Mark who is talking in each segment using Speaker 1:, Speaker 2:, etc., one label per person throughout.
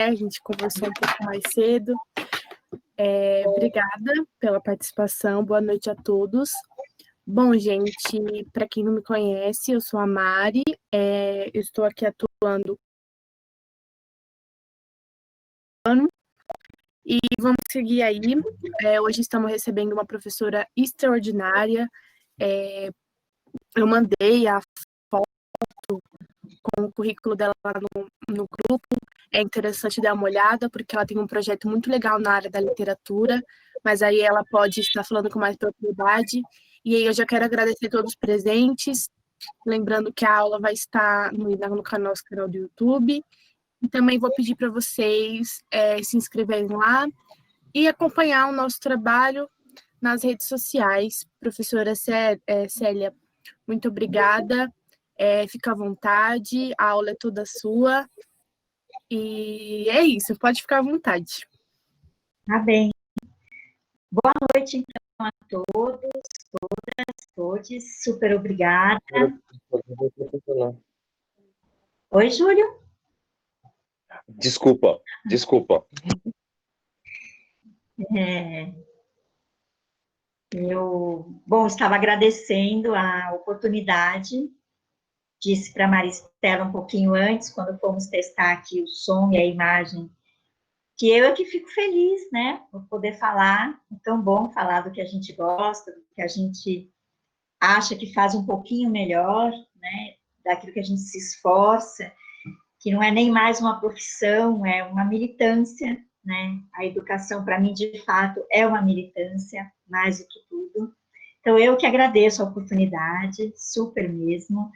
Speaker 1: a gente conversou um pouco mais cedo. Obrigada pela participação, boa noite a todos. Bom, gente, para quem não me conhece, eu sou a Mari, eu estou aqui atuando e vamos seguir aí. Hoje estamos recebendo uma professora extraordinária. Eu mandei a foto com o currículo dela lá no grupo. É interessante dar uma olhada, porque ela tem um projeto muito legal na área da literatura, mas aí ela pode estar falando com mais propriedade. E aí eu já quero agradecer a todos os presentes, lembrando que a aula vai estar no nosso canal do YouTube. E também vou pedir para vocês se inscreverem lá e acompanhar o nosso trabalho nas redes sociais. Professora Célia, muito obrigada. Fica à vontade, a aula é toda sua. E é isso, pode ficar à vontade.
Speaker 2: Tá bem. Boa noite, então, a todos, todos. Super obrigada. Oi, Júlio.
Speaker 3: Desculpa.
Speaker 2: Eu estava agradecendo a oportunidade, disse para a Maristela um pouquinho antes, quando fomos testar aqui o som e a imagem, que eu é que fico feliz, né, por poder falar. É tão bom falar do que a gente gosta, do que a gente acha que faz um pouquinho melhor, né, daquilo que a gente se esforça, que não é nem mais uma profissão, é uma militância, né? A educação, para mim, de fato, é uma militância, mais do que tudo. Então, eu que agradeço a oportunidade, super mesmo.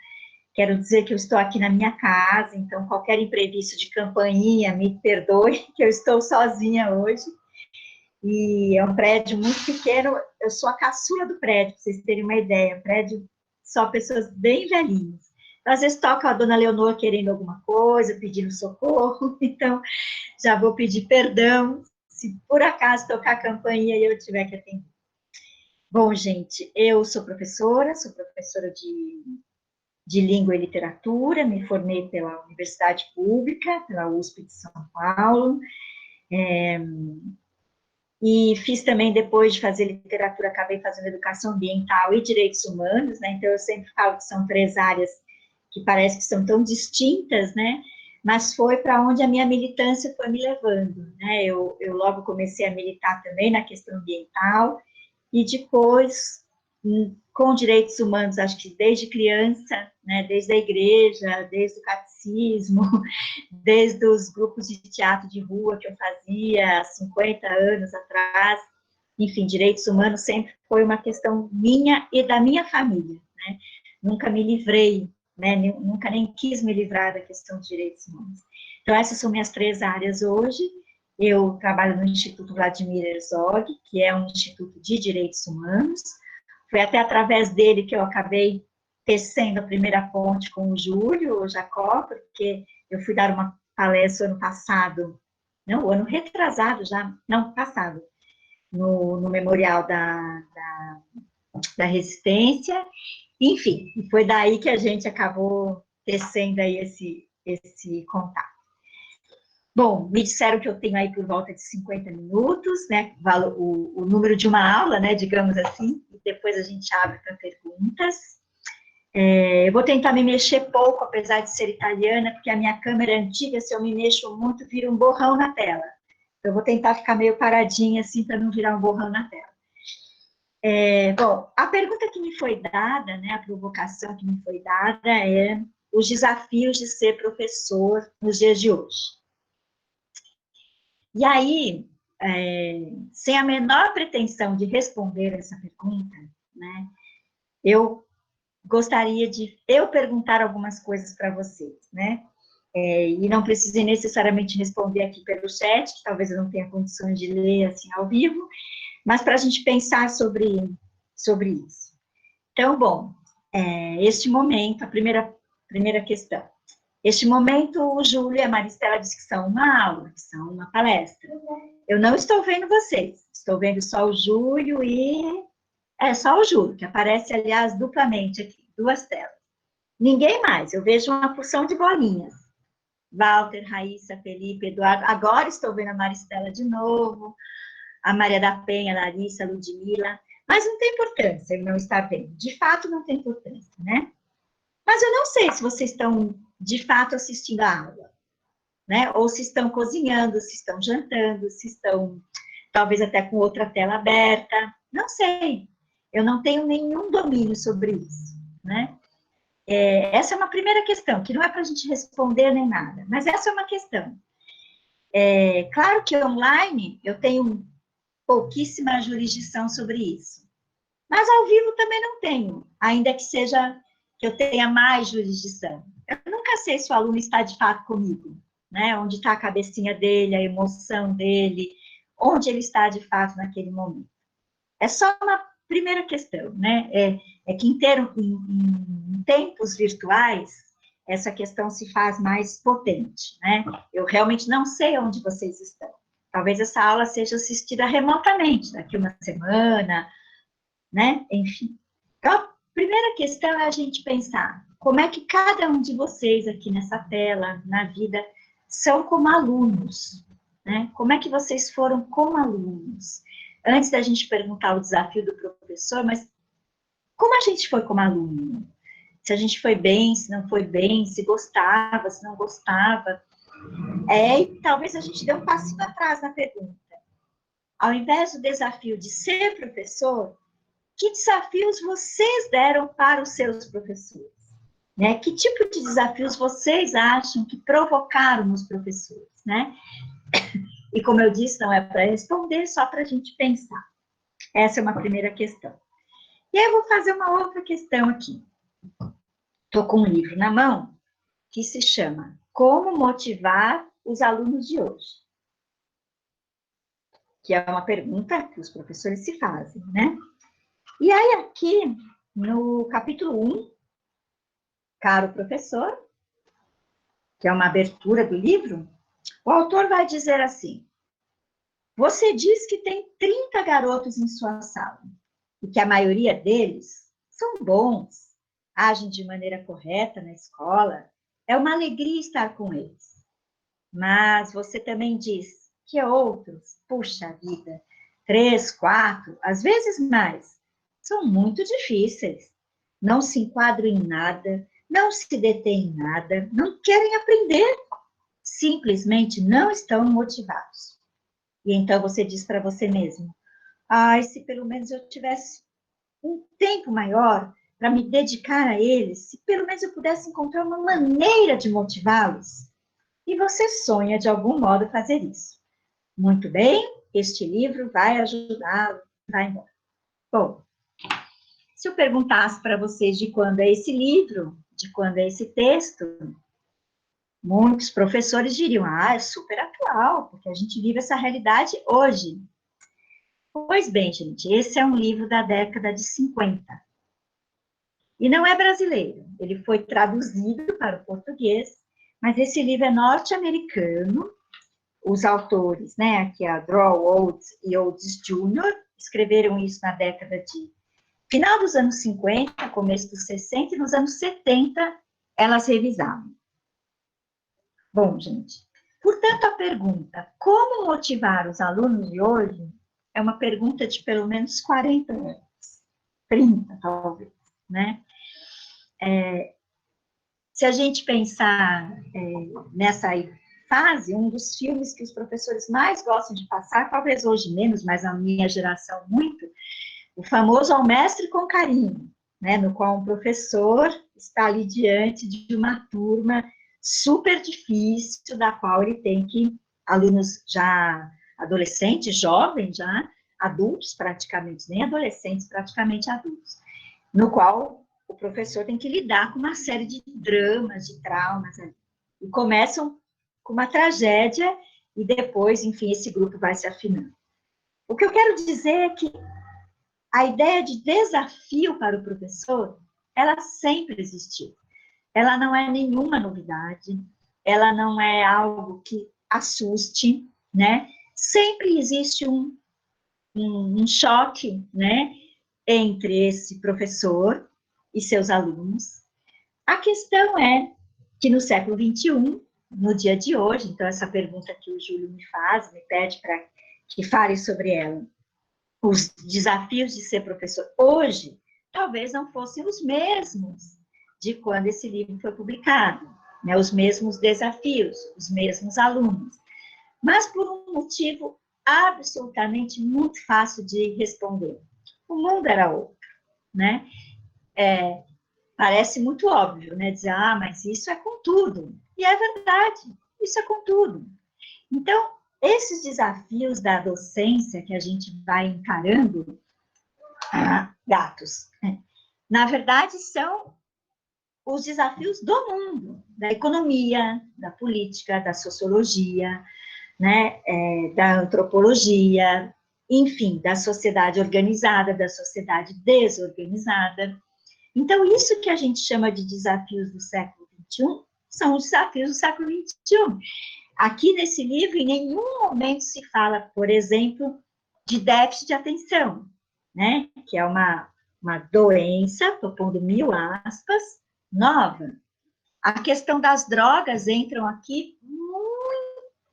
Speaker 2: Quero dizer que eu estou aqui na minha casa, então qualquer imprevisto de campainha, me perdoe, que eu estou sozinha hoje. E é um prédio muito pequeno, eu sou a caçula do prédio, para vocês terem uma ideia, prédio só pessoas bem velhinhas. Às vezes toca a dona Leonor querendo alguma coisa, pedindo socorro, então já vou pedir perdão se por acaso tocar a campainha e eu tiver que atender. Bom, gente, eu sou professora de língua e literatura, me formei pela Universidade Pública, pela USP de São Paulo, e fiz também, depois de fazer literatura, acabei fazendo educação ambiental e direitos humanos, né? Então eu sempre falo que são 3 áreas que parece que são tão distintas, né? Mas foi para onde a minha militância foi me levando, né? Eu logo comecei a militar também na questão ambiental, e depois, com direitos humanos, acho que desde criança, né? Desde a igreja, desde o catecismo, desde os grupos de teatro de rua que eu fazia há 50 anos atrás, enfim, direitos humanos sempre foi uma questão minha e da minha família, né? Nunca me livrei, né? Nunca nem quis me livrar da questão de direitos humanos. Então, essas são minhas 3 áreas hoje. Eu trabalho no Instituto Vladimir Herzog, que é um instituto de direitos humanos. Foi até através dele que eu acabei tecendo a primeira ponte com o Júlio, o Jacó, porque eu fui dar uma palestra ano passado, não, ano retrasado já, não, passado, no Memorial da Resistência, enfim, foi daí que a gente acabou tecendo aí esse contato. Bom, me disseram que eu tenho aí por volta de 50 minutos, né, o número de uma aula, né, digamos assim, e depois a gente abre para perguntas. Eu vou tentar me mexer pouco, apesar de ser italiana, porque a minha câmera é antiga, se eu me mexo muito, vira um borrão na tela. Eu vou tentar ficar meio paradinha, assim, para não virar um borrão na tela. Bom, a pergunta que me foi dada, né, a provocação que me foi dada é os desafios de ser professor nos dias de hoje. E aí, sem a menor pretensão de responder essa pergunta, né, eu gostaria de perguntar algumas coisas para vocês, né? E não precisem necessariamente responder aqui pelo chat, que talvez eu não tenha condições de ler assim ao vivo, mas para a gente pensar sobre isso. Então, bom, este momento, a primeira questão. Este momento, o Júlio e a Maristela dizem que são uma aula, que são uma palestra. Eu não estou vendo vocês, estou vendo só o Júlio e... só o Júlio, que aparece, aliás, duplamente aqui, 2 telas. Ninguém mais, eu vejo uma porção de bolinhas. Walter, Raíssa, Felipe, Eduardo. Agora estou vendo a Maristela de novo, a Maria da Penha, Larissa, Ludmila. Mas não tem importância ele não estar vendo. De fato, não tem importância, né? Mas eu não sei se vocês estão, de fato, assistindo a aula, né? Ou se estão cozinhando, se estão jantando, se estão, talvez, até com outra tela aberta. Não sei. Eu não tenho nenhum domínio sobre isso, né? Essa é uma primeira questão, que não é para a gente responder nem nada, mas essa é uma questão. Claro que online eu tenho pouquíssima jurisdição sobre isso, mas ao vivo também não tenho, ainda que seja que eu tenha mais jurisdição. Eu nunca sei se o aluno está de fato comigo, né? Onde está a cabecinha dele, a emoção dele, onde ele está de fato naquele momento. É só uma primeira questão, né? Que em tempos virtuais, essa questão se faz mais potente, né? Eu realmente não sei onde vocês estão. Talvez essa aula seja assistida remotamente, daqui uma semana, né? Enfim. Então, a primeira questão é a gente pensar como é que cada um de vocês aqui nessa tela, na vida, são como alunos, né? Como é que vocês foram como alunos? Antes da gente perguntar o desafio do professor, mas como a gente foi como aluno? Se a gente foi bem, se não foi bem, se gostava, se não gostava. E talvez a gente dê um passinho atrás na pergunta. Ao invés do desafio de ser professor, que desafios vocês deram para os seus professores? Né? Que tipo de desafios vocês acham que provocaram nos professores? Né? E como eu disse, não é para responder, só para a gente pensar. Essa é uma primeira questão. E aí eu vou fazer uma outra questão aqui. Estou com um livro na mão que se chama Como Motivar os Alunos de Hoje. Que é uma pergunta que os professores se fazem, né? E aí aqui, no capítulo 1, Caro Professor, que é uma abertura do livro, o autor vai dizer assim: você diz que tem 30 garotos em sua sala e que a maioria deles são bons, agem de maneira correta na escola, é uma alegria estar com eles. Mas você também diz que outros, puxa vida, 3, 4, às vezes mais, são muito difíceis, não se enquadram em nada, não se detêm em nada, não querem aprender, simplesmente não estão motivados. E então você diz para você mesmo: ai, se pelo menos eu tivesse um tempo maior para me dedicar a eles, se pelo menos eu pudesse encontrar uma maneira de motivá-los. E você sonha de algum modo fazer isso. Muito bem, este livro vai ajudá-lo, vai embora. Bom, se eu perguntasse para vocês de quando é esse livro, de quando é esse texto, muitos professores diriam: é super atual, porque a gente vive essa realidade hoje. Pois bem, gente, esse é um livro da década de 50. E não é brasileiro, ele foi traduzido para o português, mas esse livro é norte-americano. Os autores, né, aqui a Draw Olds e Olds Jr., escreveram isso na década de final dos anos 50, começo dos 60, e nos anos 70 elas revisavam. Bom, gente, portanto, a pergunta, como motivar os alunos de hoje, é uma pergunta de pelo menos 40 anos, 30 talvez, né? Se a gente pensar nessa fase, um dos filmes que os professores mais gostam de passar, talvez hoje menos, mas a minha geração muito, o famoso Ao Mestre com Carinho, né, no qual um professor está ali diante de uma turma super difícil, da qual ele tem que, alunos já adolescentes, jovens já, adultos praticamente, nem adolescentes, praticamente adultos, no qual o professor tem que lidar com uma série de dramas, de traumas, e começam com uma tragédia, e depois, enfim, esse grupo vai se afinando. O que eu quero dizer é que a ideia de desafio para o professor, ela sempre existiu. Ela não é nenhuma novidade, ela não é algo que assuste, né? Sempre existe um choque, né, entre esse professor e seus alunos. A questão é que no século XXI, no dia de hoje, então essa pergunta que o Júlio me faz, me pede para que fale sobre ela, os desafios de ser professor hoje, talvez não fossem os mesmos de quando esse livro foi publicado, né? Os mesmos desafios, os mesmos alunos, mas por um motivo absolutamente muito fácil de responder. O mundo era outro, né? Parece muito óbvio, né? Dizer, mas isso é com tudo. E é verdade, isso é com tudo. Então, esses desafios da docência que a gente vai encarando, gatos, né? Na verdade, são os desafios do mundo, da economia, da política, da sociologia, né? Da antropologia, enfim, da sociedade organizada, da sociedade desorganizada. Então, isso que a gente chama de desafios do século XXI, são os desafios do século XXI. Aqui nesse livro, em nenhum momento se fala, por exemplo, de déficit de atenção, né? Que é uma doença, estou pondo 1000 aspas, nova. A questão das drogas entram aqui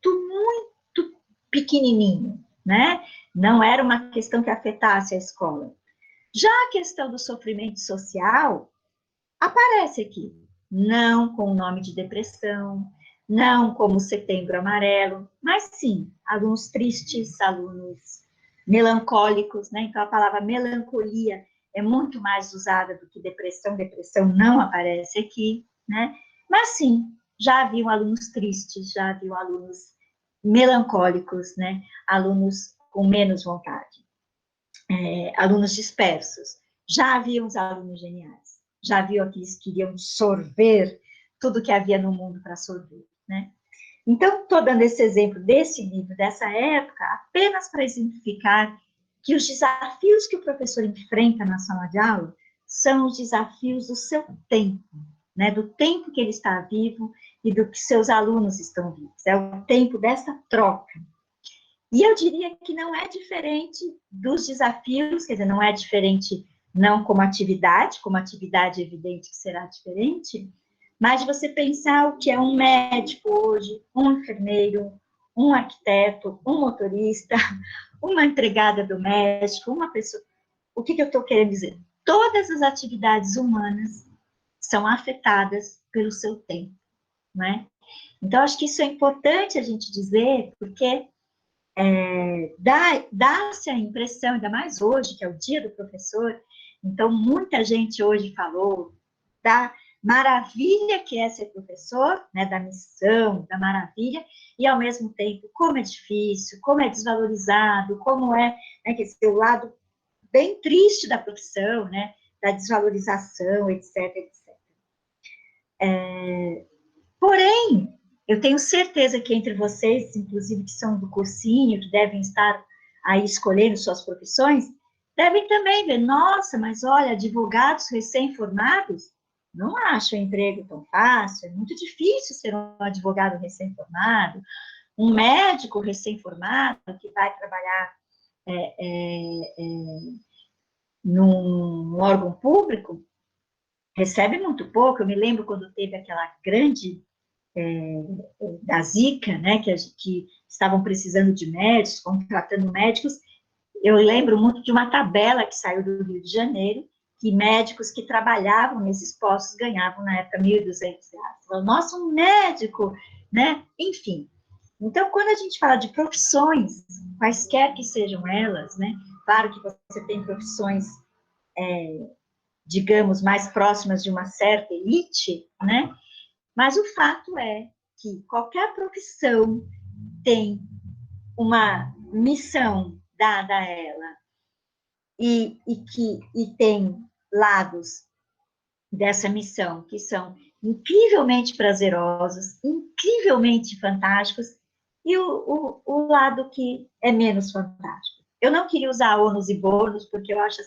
Speaker 2: muito pequenininho, né? Não era uma questão que afetasse a escola. Já a questão do sofrimento social aparece aqui, não com o nome de depressão, não como Setembro Amarelo, mas sim, alunos tristes, alunos melancólicos, né? Então, a palavra melancolia é muito mais usada do que depressão, depressão não aparece aqui, né? Mas sim, já haviam alunos tristes, já haviam alunos melancólicos, né? Alunos com menos vontade, alunos dispersos. Já haviam os alunos geniais, já haviam aqueles que queriam sorver tudo que havia no mundo para sorver, né? Então, estou dando esse exemplo desse livro, dessa época, apenas para exemplificar que os desafios que o professor enfrenta na sala de aula são os desafios do seu tempo, né? Do tempo que ele está vivo e do que seus alunos estão vivos. É o tempo dessa troca. E eu diria que não é diferente dos desafios, quer dizer, não é diferente não como atividade é evidente que será diferente, mas de você pensar o que é um médico hoje, um enfermeiro, um arquiteto, um motorista, uma empregada doméstica, uma pessoa. O que eu estou querendo dizer? Todas as atividades humanas são afetadas pelo seu tempo, não é? Então, acho que isso é importante a gente dizer, porque dá-se a impressão, ainda mais hoje, que é o dia do professor, então muita gente hoje falou da maravilha que é ser professor, né, da missão, da maravilha, e ao mesmo tempo como é difícil, como é desvalorizado, como é, né, quer dizer, o lado bem triste da profissão, né, da desvalorização, etc, etc. Porém, eu tenho certeza que entre vocês, inclusive que são do cursinho, que devem estar aí escolhendo suas profissões, devem também ver, nossa, mas olha, advogados recém-formados não acham emprego tão fácil, é muito difícil ser um advogado recém-formado, um médico recém-formado que vai trabalhar num órgão público, recebe muito pouco. Eu me lembro quando teve aquela grande da Zika, né, que estavam precisando de médicos, contratando médicos. Eu lembro muito de uma tabela que saiu do Rio de Janeiro, que médicos que trabalhavam nesses postos ganhavam, na época, R$ 1.200. Nossa, um médico, né? Enfim. Então, quando a gente fala de profissões, quaisquer que sejam elas, né? Claro que você tem profissões, digamos, mais próximas de uma certa elite, né? Mas o fato é que qualquer profissão tem uma missão dada a ela e tem lados dessa missão que são incrivelmente prazerosos, incrivelmente fantásticos, e o lado que é menos fantástico. Eu não queria usar ônus e bônus, porque eu acho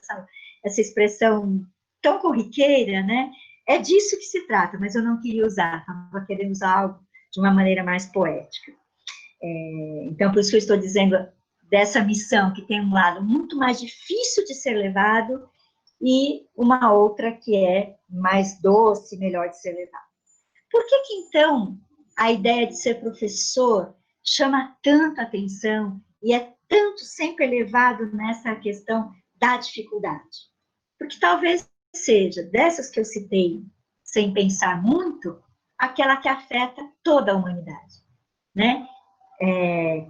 Speaker 2: essa expressão tão corriqueira, né? É disso que se trata, mas eu não queria usar, estava querendo usar algo de uma maneira mais poética. Então, por isso que eu estou dizendo dessa missão, que tem um lado muito mais difícil de ser levado, e uma outra que é mais doce, melhor de ser levada. Por que então a ideia de ser professor chama tanta atenção e é tanto sempre elevado nessa questão da dificuldade? Porque talvez seja, dessas que eu citei, sem pensar muito, aquela que afeta toda a humanidade, né?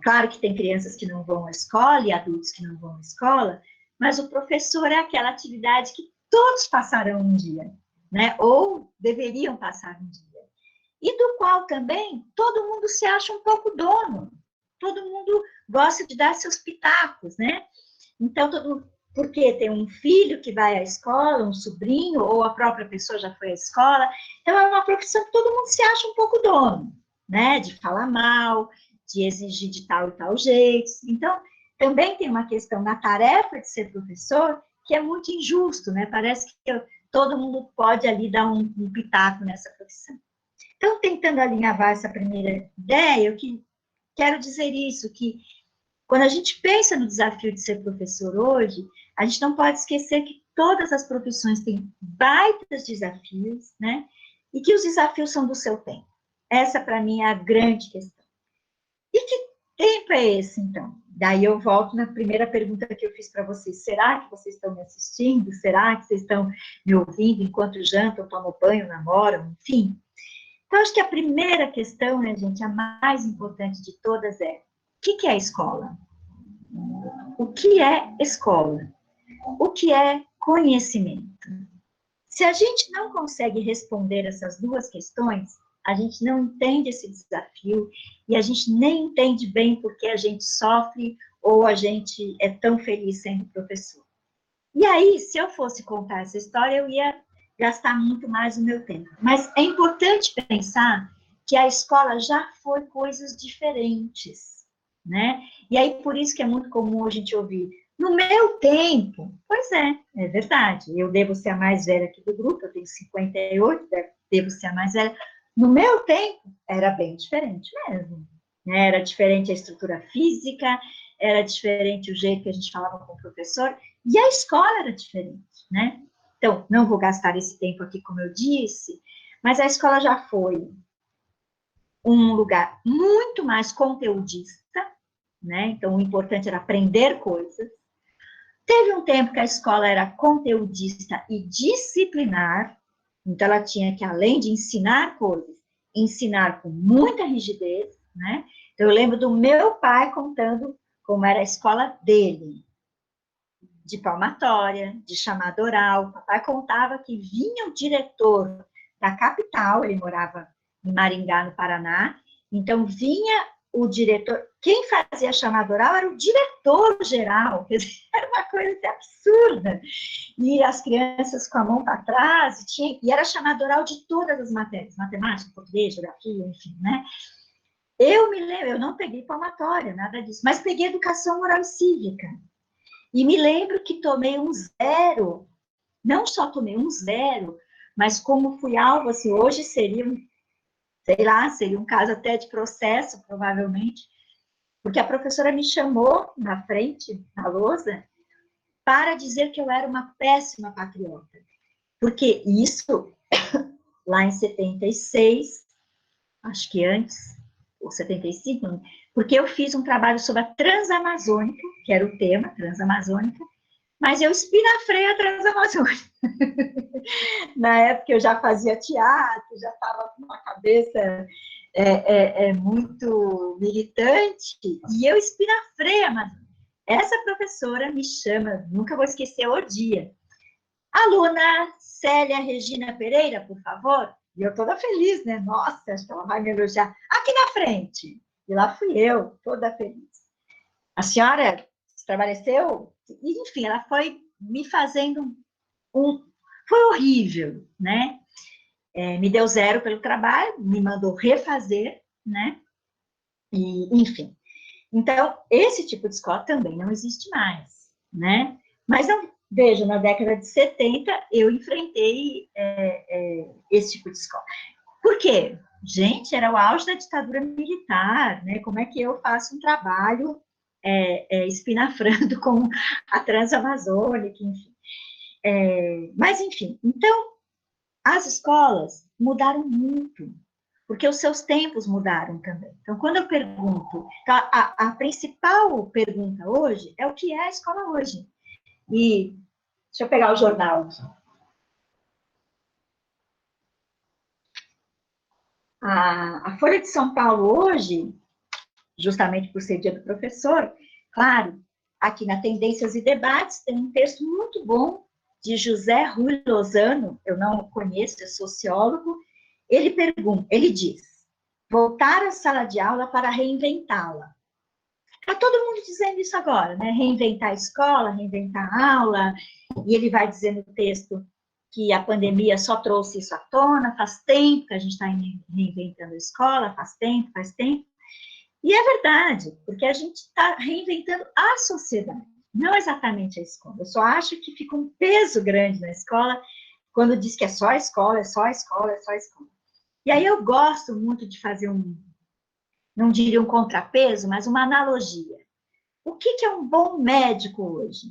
Speaker 2: Claro que tem crianças que não vão à escola e adultos que não vão à escola, mas o professor é aquela atividade que todos passarão um dia, né? Ou deveriam passar um dia. E do qual também todo mundo se acha um pouco dono. Todo mundo gosta de dar seus pitacos, né? Então, porque tem um filho que vai à escola, um sobrinho, ou a própria pessoa já foi à escola. Então, é uma profissão que todo mundo se acha um pouco dono, né? De falar mal, de exigir de tal e tal jeito. Então, também tem uma questão na tarefa de ser professor que é muito injusto, né? Parece que todo mundo pode ali dar um pitaco nessa profissão. Então, tentando alinhavar essa primeira ideia, eu quero dizer isso, que quando a gente pensa no desafio de ser professor hoje, a gente não pode esquecer que todas as profissões têm baitas desafios, né? E que os desafios são do seu tempo. Essa, para mim, é a grande questão. E que tempo é esse, então? Daí eu volto na primeira pergunta que eu fiz para vocês. Será que vocês estão me assistindo? Será que vocês estão me ouvindo enquanto jantam, tomam banho, namoram, enfim? Então, acho que a primeira questão, né, gente, a mais importante de todas é: o que é a escola? O que é escola? O que é conhecimento? Se a gente não consegue responder essas duas questões, a gente não entende esse desafio e a gente nem entende bem por que a gente sofre ou a gente é tão feliz sendo professor. E aí, se eu fosse contar essa história, eu ia gastar muito mais o meu tempo. Mas é importante pensar que a escola já foi coisas diferentes, né? E aí, por isso que é muito comum a gente ouvir: no meu tempo. Pois é verdade. Eu devo ser a mais velha aqui do grupo, eu tenho 58, devo ser a mais velha. No meu tempo, era bem diferente mesmo. Né? Era diferente a estrutura física, era diferente o jeito que a gente falava com o professor, e a escola era diferente, né? Então, não vou gastar esse tempo aqui, como eu disse, mas a escola já foi um lugar muito mais conteudista, né? Então, o importante era aprender coisas. Teve um tempo que a escola era conteudista e disciplinar, então ela tinha que, além de ensinar coisas, ensinar com muita rigidez, né? Então, eu lembro do meu pai contando como era a escola dele, de palmatória, de chamada oral. O papai contava que vinha o diretor da capital, ele morava em Maringá, no Paraná, então vinha o diretor, quem fazia a chamada oral era o diretor-geral, quer dizer, era uma coisa absurda. E as crianças com a mão para trás, e era chamada oral de todas as matérias, matemática, português, geografia, enfim, né? Eu me lembro, eu não peguei palmatória, nada disso, mas peguei educação moral e cívica. E me lembro que tomei um 0, não só tomei um 0, mas como fui alvo, assim, hoje seria sei lá, seria um caso até de processo, provavelmente, porque a professora me chamou na frente, na lousa, para dizer que eu era uma péssima patriota. Porque isso, lá em 76, acho que antes, ou 75, porque eu fiz um trabalho sobre a Transamazônica, que era o tema, Transamazônica, mas eu espinafrei a Transamazônica. Na época eu já fazia teatro, já estava com uma cabeça muito militante, e eu espinafrei a Amazônia. Essa professora me chama, nunca vou esquecer o dia. Aluna Célia Regina Pereira, por favor. E eu toda feliz, né? Nossa, acho que ela vai me elogiar. Aqui na frente. E lá fui eu, toda feliz. A senhora estabeleceu? Enfim, ela foi me fazendo foi horrível, né? Me deu 0 pelo trabalho, me mandou refazer, né? E, enfim. Então, esse tipo de escola também não existe mais, né? Mas, veja, na década de 70, eu enfrentei esse tipo de escola. Por quê? Gente, era o auge da ditadura militar, né? Como é que eu faço um trabalho espinafrando com a Transamazônica, enfim. Mas, enfim, então, as escolas mudaram muito. porque os seus tempos mudaram também. Então, quando eu pergunto, a principal pergunta hoje é o que é a escola hoje. E deixa eu pegar o jornal aqui. A Folha de São Paulo hoje, justamente por ser dia do professor, claro, aqui na Tendências e Debates tem um texto muito bom de José Rui Lozano, eu não o conheço, é sociólogo. Ele diz: voltar à sala de aula para reinventá-la. Está todo mundo dizendo isso agora, né? Reinventar a escola, reinventar a aula, e ele vai dizer no texto que a pandemia só trouxe isso à tona, faz tempo que a gente está reinventando a escola, faz tempo. E é verdade, porque a gente está reinventando a sociedade, não exatamente a escola. Eu só acho que fica um peso grande na escola quando diz que é só escola, é só escola, é só escola. E aí eu gosto muito de fazer não diria um contrapeso, mas uma analogia. O que é um bom médico hoje?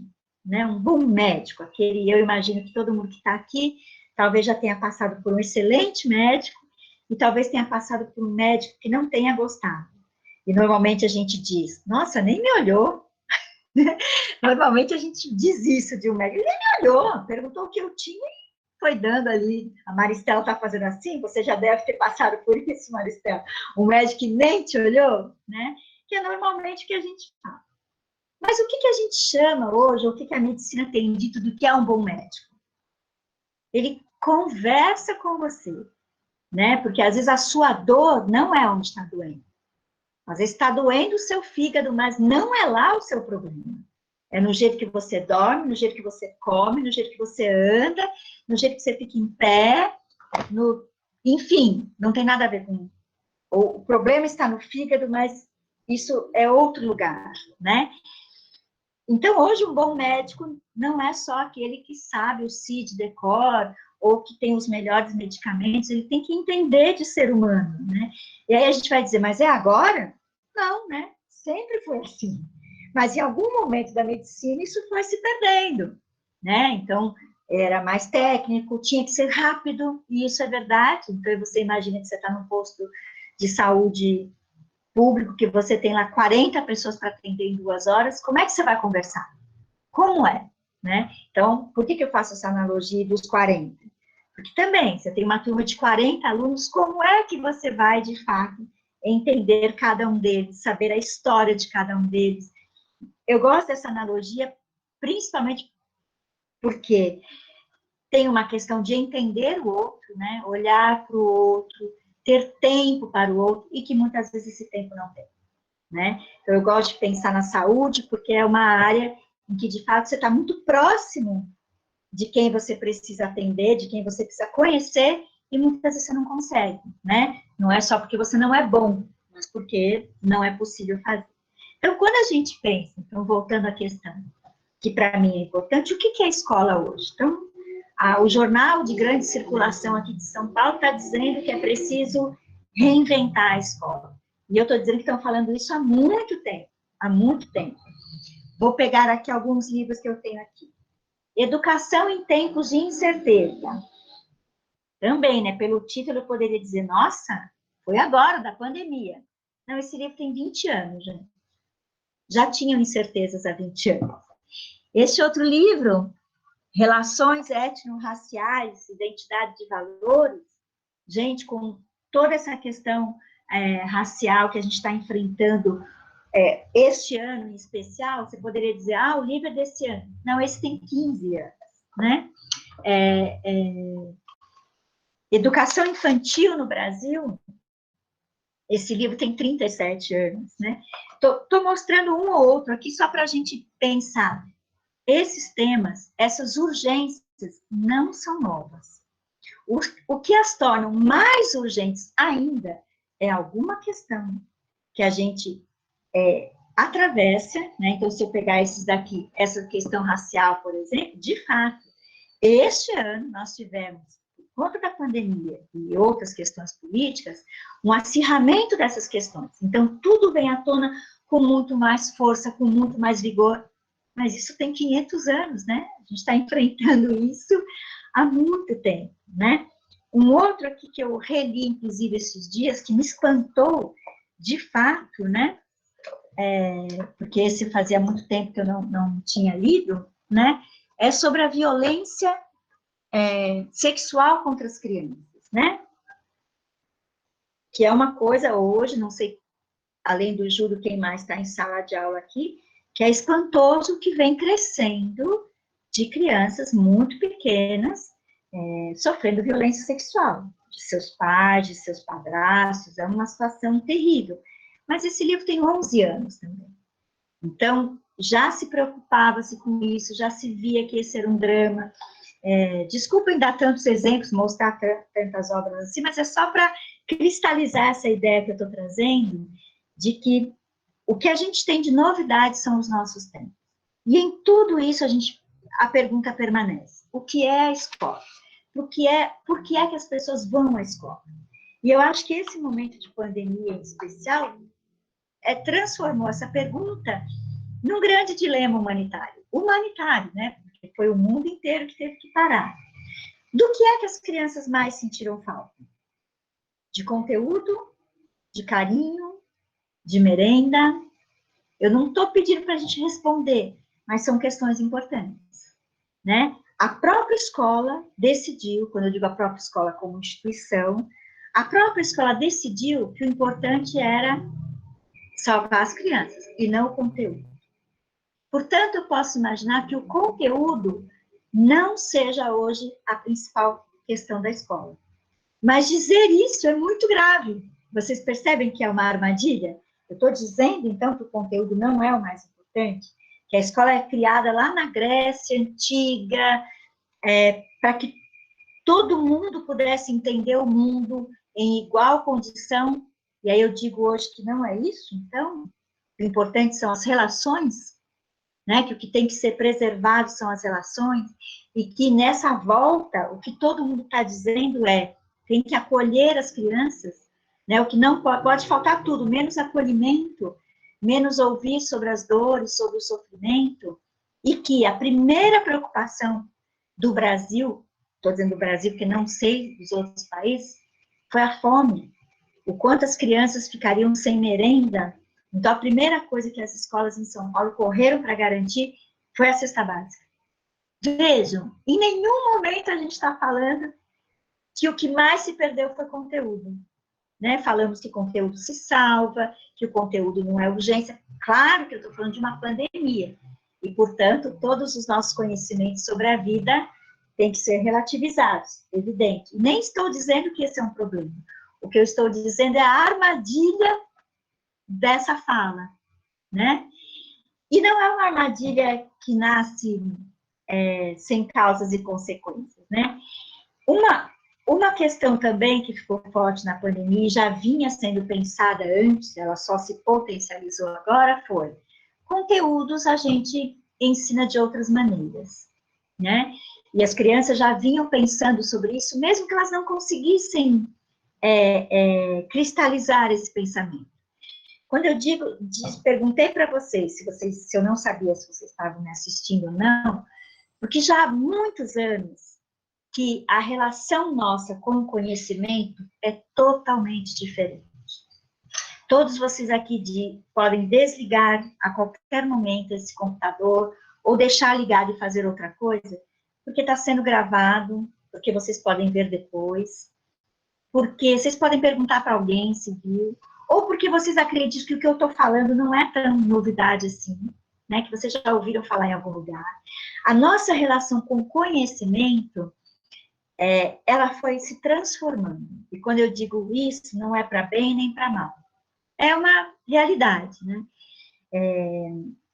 Speaker 2: Né? Um bom médico, eu imagino que todo mundo que está aqui talvez já tenha passado por um excelente médico e talvez tenha passado por um médico que não tenha gostado. E normalmente a gente diz, nossa, nem me olhou. Normalmente a gente diz isso de um médico, ele nem me olhou, perguntou o que eu tinha e foi dando ali. A Maristela está fazendo assim, você já deve ter passado por isso, Maristela. Um médico que nem te olhou, né? Que é normalmente o que a gente fala. Mas o que a gente chama hoje, o que a medicina tem dito do que é um bom médico? Ele conversa com você, né? Porque às vezes a sua dor não é onde está doendo. Às vezes está doendo o seu fígado, mas não é lá o seu problema. É no jeito que você dorme, no jeito que você come, no jeito que você anda, no jeito que você fica em pé, enfim, não tem nada a ver com... O problema está no fígado, mas isso é outro lugar, né? Então, hoje, um bom médico não é só aquele que sabe o CID de cor, ou que tem os melhores medicamentos, ele tem que entender de ser humano, né? E aí a gente vai dizer, mas é agora? Não, né? Sempre foi assim. Mas em algum momento da medicina isso foi se perdendo, né? Então, era mais técnico, tinha que ser rápido, e isso é verdade. Então, você imagina que você está num posto de saúde público, que você tem lá 40 pessoas para atender em 2 horas, como é que você vai conversar? Como é? Né? Então, por que eu faço essa analogia dos 40? Porque também, você tem uma turma de 40 alunos, como é que você vai, de fato, entender cada um deles, saber a história de cada um deles? Eu gosto dessa analogia, principalmente porque tem uma questão de entender o outro, né? Olhar para o outro, ter tempo para o outro, e que muitas vezes esse tempo não tem, né? Então, eu gosto de pensar na saúde, porque é uma área em que, de fato, você está muito próximo de quem você precisa atender, de quem você precisa conhecer, e muitas vezes você não consegue, né? Não é só porque você não é bom, mas porque não é possível fazer. Então, quando a gente pensa, então, voltando à questão, que para mim é importante, o que é a escola hoje? Então, o jornal de grande circulação aqui de São Paulo está dizendo que é preciso reinventar a escola. E eu estou dizendo que estão falando isso há muito tempo, há muito tempo. Vou pegar aqui alguns livros que eu tenho aqui. Educação em tempos de incerteza. Também, né, pelo título eu poderia dizer, nossa, foi agora, da pandemia. Não, esse livro tem 20 anos, gente. Já tinham incertezas há 20 anos. Esse outro livro, Relações étnico-raciais, Identidade de Valores, gente, com toda essa questão racial que a gente está enfrentando este ano em especial, você poderia dizer, o livro é desse ano. Não, esse tem 15 anos, né? Educação Infantil no Brasil, esse livro tem 37 anos, né? Estou mostrando um ou outro aqui só para a gente pensar. Esses temas, essas urgências não são novas. O que as tornam mais urgentes ainda é alguma questão que a gente atravessa, né? Então, se eu pegar esses daqui, essa questão racial, por exemplo, de fato, este ano nós tivemos, por conta da pandemia e outras questões políticas, um acirramento dessas questões. Então, tudo vem à tona com muito mais força, com muito mais vigor, mas isso tem 500 anos, né? A gente está enfrentando isso há muito tempo, né? Um outro aqui que eu reli, inclusive, esses dias, que me espantou, de fato, né? Porque esse fazia muito tempo que eu não tinha lido, né? É sobre a violência sexual contra as crianças, né? Que é uma coisa hoje, não sei, além do Júlio, quem mais está em sala de aula aqui, que é espantoso que vem crescendo de crianças muito pequenas sofrendo violência sexual, de seus pais, de seus padrastos, é uma situação terrível. Mas esse livro tem 11 anos também. Então, já se preocupava-se com isso, já se via que esse era um drama. Desculpem dar tantos exemplos, mostrar tantas obras assim, mas é só para cristalizar essa ideia que eu estou trazendo, de que o que a gente tem de novidade são os nossos tempos. E em tudo isso a pergunta permanece: o que é a escola? Por que é que as pessoas vão à escola? E eu acho que esse momento de pandemia em especial transformou essa pergunta num grande dilema humanitário. Humanitário, né? Porque foi o mundo inteiro que teve que parar. Do que é que as crianças mais sentiram falta? De conteúdo, de carinho, de merenda? Eu não estou pedindo para a gente responder, mas são questões importantes, né? A própria escola decidiu, quando eu digo a própria escola como instituição, a própria escola decidiu que o importante era salvar as crianças e não o conteúdo. Portanto, eu posso imaginar que o conteúdo não seja hoje a principal questão da escola. Mas dizer isso é muito grave. Vocês percebem que é uma armadilha? Eu estou dizendo, então, que o conteúdo não é o mais importante, que a escola é criada lá na Grécia Antiga, para que todo mundo pudesse entender o mundo em igual condição. E aí eu digo hoje que não é isso, então, o importante são as relações, né? Que o que tem que ser preservado são as relações, e que nessa volta, o que todo mundo está dizendo tem que acolher as crianças, né? O que não pode faltar tudo, menos acolhimento, menos ouvir sobre as dores, sobre o sofrimento, e que a primeira preocupação do Brasil, estou dizendo do Brasil porque não sei dos outros países, foi a fome. O quanto as crianças ficariam sem merenda. Então, a primeira coisa que as escolas em São Paulo correram para garantir foi a cesta básica. Vejam, em nenhum momento a gente está falando que o que mais se perdeu foi conteúdo. Né? Falamos que conteúdo se salva, que o conteúdo não é urgência. Claro que eu estou falando de uma pandemia. E, portanto, todos os nossos conhecimentos sobre a vida têm que ser relativizados, evidente. Nem estou dizendo que esse é um problema. O que eu estou dizendo é a armadilha dessa fala, né? E não é uma armadilha que nasce sem causas e consequências, né? Uma questão também que ficou forte na pandemia, já vinha sendo pensada antes, ela só se potencializou agora, foi: conteúdos a gente ensina de outras maneiras, né? E as crianças já vinham pensando sobre isso, mesmo que elas não conseguissem cristalizar esse pensamento. Quando eu perguntei para vocês, se eu não sabia se vocês estavam me assistindo ou não, porque já há muitos anos que a relação nossa com o conhecimento é totalmente diferente. Todos vocês aqui podem desligar a qualquer momento esse computador, ou deixar ligado e fazer outra coisa, porque está sendo gravado, porque vocês podem ver depois, porque vocês podem perguntar para alguém se viu, ou porque vocês acreditam que o que eu estou falando não é tão novidade assim, né, que vocês já ouviram falar em algum lugar. A nossa relação com o conhecimento, ela foi se transformando. E quando eu digo isso, não é para bem nem para mal. É uma realidade, né?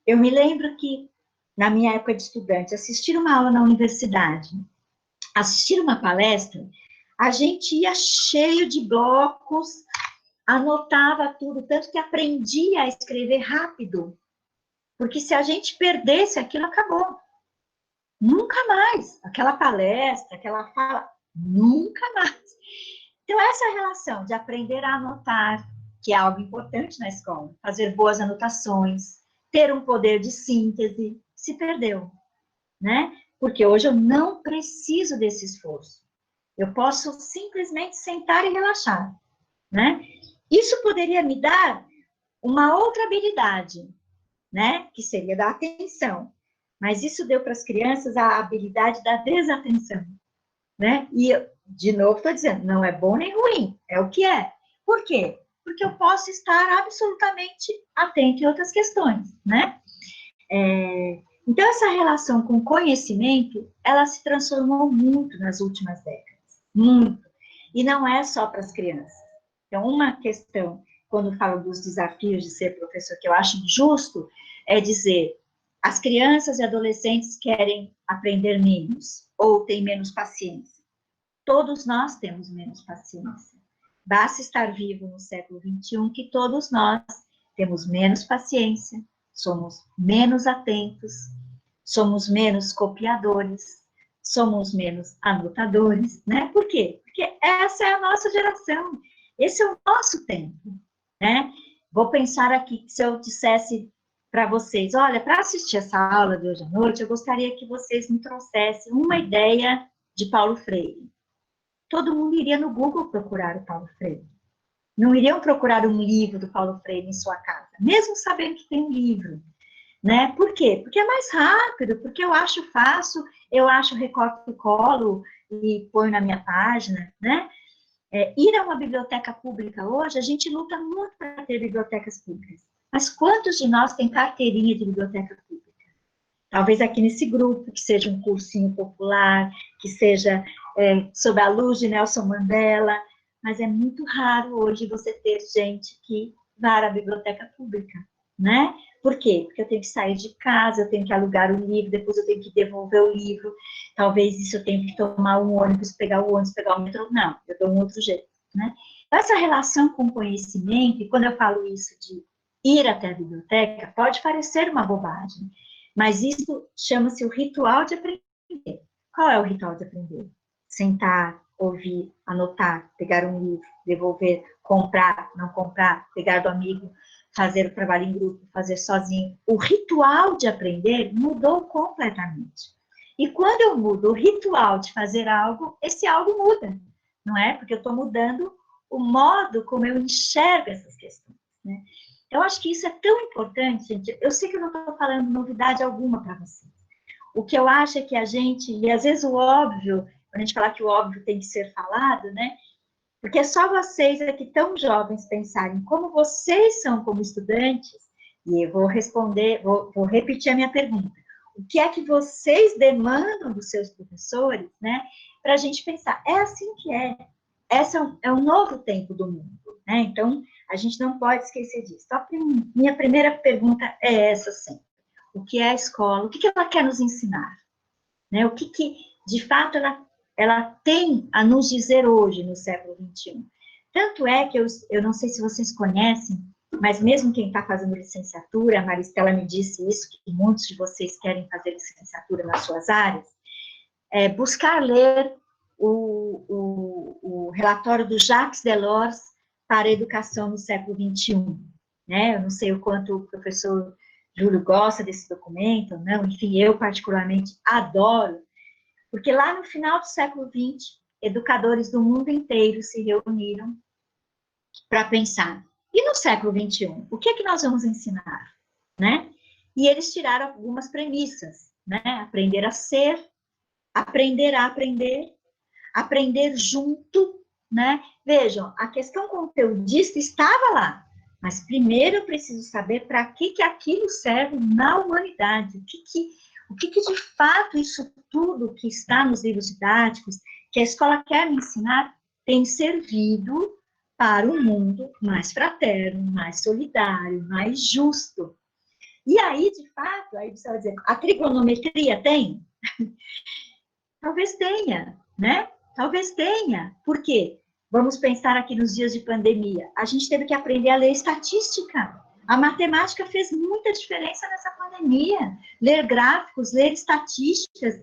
Speaker 2: Eu me lembro que, na minha época de estudante, assistir uma aula na universidade, assistir uma palestra, a gente ia cheio de blocos, anotava tudo, tanto que aprendia a escrever rápido, porque se a gente perdesse aquilo, acabou. Nunca mais. Aquela palestra, aquela fala, nunca mais. Então, essa relação de aprender a anotar, que é algo importante na escola, fazer boas anotações, ter um poder de síntese, se perdeu, né? Porque hoje eu não preciso desse esforço. Eu posso simplesmente sentar e relaxar, né? Isso poderia me dar uma outra habilidade, né? Que seria da atenção. Mas isso deu para as crianças a habilidade da desatenção, né? E, de novo, estou dizendo, não é bom nem ruim, é o que é. Por quê? Porque eu posso estar absolutamente atento em outras questões, né? Então, essa relação com conhecimento, ela se transformou muito nas últimas décadas, muito. E não é só para as crianças. Então, uma questão, quando falo dos desafios de ser professor, que eu acho justo, é dizer, as crianças e adolescentes querem aprender menos, ou têm menos paciência. Todos nós temos menos paciência. Basta estar vivo no século XXI que todos nós temos menos paciência, somos menos atentos, somos menos copiadores, somos menos anotadores, né? Por quê? Porque essa é a nossa geração, esse é o nosso tempo, né? Vou pensar aqui, se eu dissesse para vocês, olha, para assistir essa aula de hoje à noite, eu gostaria que vocês me trouxessem uma ideia de Paulo Freire. Todo mundo iria no Google procurar o Paulo Freire. Não iriam procurar um livro do Paulo Freire em sua casa, mesmo sabendo que tem um livro, né? Por quê? Porque é mais rápido, porque eu acho fácil, eu acho recorto e colo e ponho na minha página, né? Ir a uma biblioteca pública hoje, a gente luta muito para ter bibliotecas públicas. Mas quantos de nós têm carteirinha de biblioteca pública? Talvez aqui nesse grupo, que seja um cursinho popular, que seja sob a luz de Nelson Mandela, mas é muito raro hoje você ter gente que vá à biblioteca pública, né? Por quê? Porque eu tenho que sair de casa, eu tenho que alugar o livro, depois eu tenho que devolver o livro, talvez isso eu tenha que tomar um ônibus, pegar o metrô, não, eu dou um outro jeito, né? Essa relação com o conhecimento, e quando eu falo isso de ir até a biblioteca, pode parecer uma bobagem, mas isso chama-se o ritual de aprender. Qual é o ritual de aprender? Sentar, ouvir, anotar, pegar um livro, devolver, comprar, não comprar, pegar do amigo, fazer o trabalho em grupo, fazer sozinho. O ritual de aprender mudou completamente. E quando eu mudo o ritual de fazer algo, esse algo muda, não é? Porque eu estou mudando o modo como eu enxergo essas questões, né? Eu acho que isso é tão importante, gente. Eu sei que eu não estou falando novidade alguma para vocês. O que eu acho é que a gente, e às vezes o óbvio, quando a gente fala que o óbvio tem que ser falado, né? Porque é só vocês aqui tão jovens pensarem como vocês são como estudantes, e eu vou responder, vou repetir a minha pergunta. O que é que vocês demandam dos seus professores, né? Para a gente pensar, é assim que é. Esse é um novo tempo do mundo, né? Então, a gente não pode esquecer disso. Então, minha primeira pergunta é essa, sim. O que é a escola? O que ela quer nos ensinar? Né? O que de fato, ela tem a nos dizer hoje, no século XXI? Tanto é que eu não sei se vocês conhecem, mas mesmo quem está fazendo licenciatura, a Maristela me disse isso, que muitos de vocês querem fazer licenciatura nas suas áreas, buscar ler o relatório do Jacques Delors para a educação no século XXI. Né? Eu não sei o quanto o professor Júlio gosta desse documento, não, enfim, eu particularmente adoro, porque lá no final do século XX, educadores do mundo inteiro se reuniram para pensar, e no século XXI, o que é que nós vamos ensinar? Né? E eles tiraram algumas premissas, né? Aprender a ser, aprender a aprender, aprender junto, né? Vejam, a questão conteudista estava lá, mas primeiro eu preciso saber para que aquilo serve na humanidade, o que de fato isso tudo que está nos livros didáticos, que a escola quer me ensinar, tem servido para um mundo mais fraterno, mais solidário, mais justo. E aí, de fato, aí você vai dizer, a trigonometria tem? Talvez tenha, né? Talvez tenha. Por quê? Vamos pensar aqui nos dias de pandemia. A gente teve que aprender a ler estatística. A matemática fez muita diferença nessa pandemia. Ler gráficos, ler estatísticas.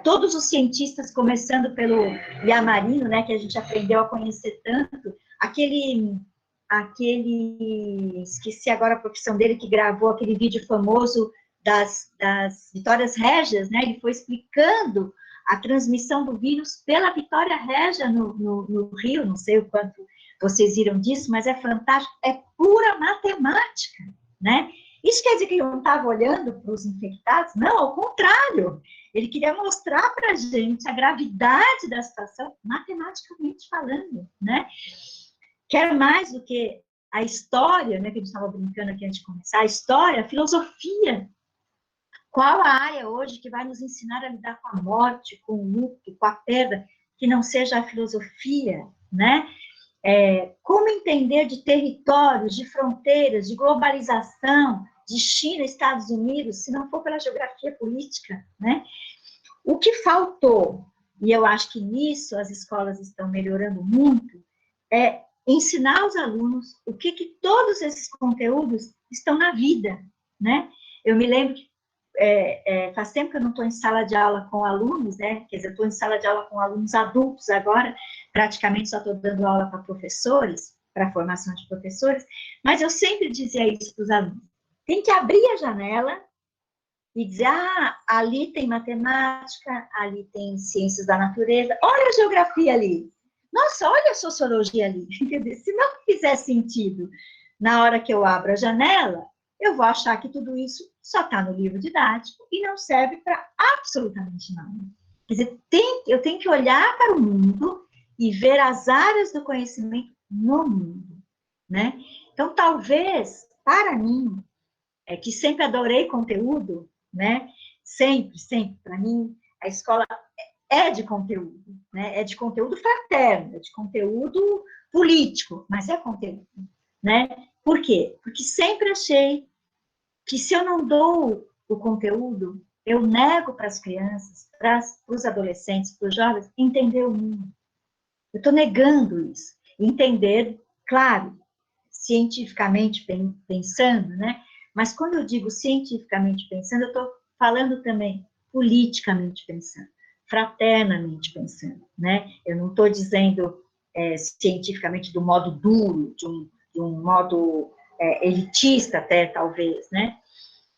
Speaker 2: Todos os cientistas, começando pelo Yamarino, né, que a gente aprendeu a conhecer tanto, esqueci agora a profissão dele, que gravou aquele vídeo famoso das Vitórias Régias, né, ele foi explicando a transmissão do vírus pela Vitória Régia no Rio, não sei o quanto vocês viram disso, mas é fantástico, é pura matemática, né? Isso quer dizer que ele não estava olhando para os infectados? Não, ao contrário. Ele queria mostrar para a gente a gravidade da situação, matematicamente falando, né? Quer mais do que a história, né, que a gente estava brincando aqui antes de começar, a história, a filosofia. Qual a área hoje que vai nos ensinar a lidar com a morte, com o luto, com a perda, que não seja a filosofia, né? Como entender de territórios, de fronteiras, de globalização, de China, Estados Unidos, se não for pela geografia política, né? O que faltou, e eu acho que nisso as escolas estão melhorando muito, é ensinar aos alunos o que todos esses conteúdos estão na vida, né? Eu me lembro que faz tempo que eu não estou em sala de aula com alunos, né? Quer dizer, eu estou em sala de aula com alunos adultos agora, praticamente só estou dando aula para professores, para formação de professores, mas eu sempre dizia isso para os alunos. Tem que abrir a janela e dizer, ali tem matemática, ali tem ciências da natureza, olha a geografia ali, nossa, olha a sociologia ali. Quer dizer, se não fizer sentido na hora que eu abro a janela, eu vou achar que tudo isso só está no livro didático e não serve para absolutamente nada. Quer dizer, eu tenho que olhar para o mundo e ver as áreas do conhecimento no mundo, né? Então, talvez, para mim, que sempre adorei conteúdo, né? Sempre, para mim, a escola é de conteúdo, né? É de conteúdo fraterno, é de conteúdo político, mas é conteúdo, né? Por quê? Porque sempre achei que se eu não dou o conteúdo, eu nego para as crianças, para os adolescentes, para os jovens, entender o mundo. Eu estou negando isso. Entender, claro, cientificamente pensando, né? Mas quando eu digo cientificamente pensando, eu estou falando também politicamente pensando, fraternamente pensando, né? Eu não estou dizendo cientificamente do modo duro, de um modo elitista até, talvez, né?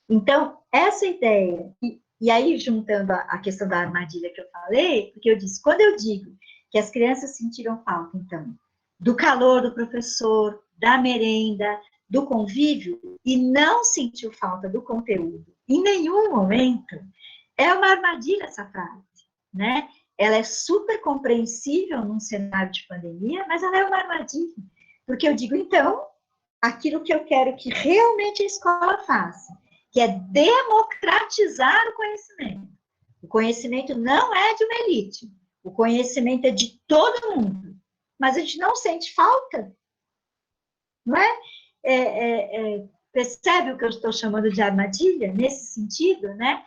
Speaker 2: Então, essa ideia, e aí juntando a questão da armadilha que eu falei, porque eu disse, quando eu digo que as crianças sentiram falta, então, do calor do professor, da merenda, do convívio, e não sentiu falta do conteúdo em nenhum momento, é uma armadilha essa frase, né? Ela é super compreensível num cenário de pandemia, mas ela é uma armadilha, porque eu digo, então, aquilo que eu quero que realmente a escola faça, que é democratizar o conhecimento. O conhecimento não é de uma elite, o conhecimento é de todo mundo, mas a gente não sente falta, não é? Percebe o que eu estou chamando de armadilha, nesse sentido, né?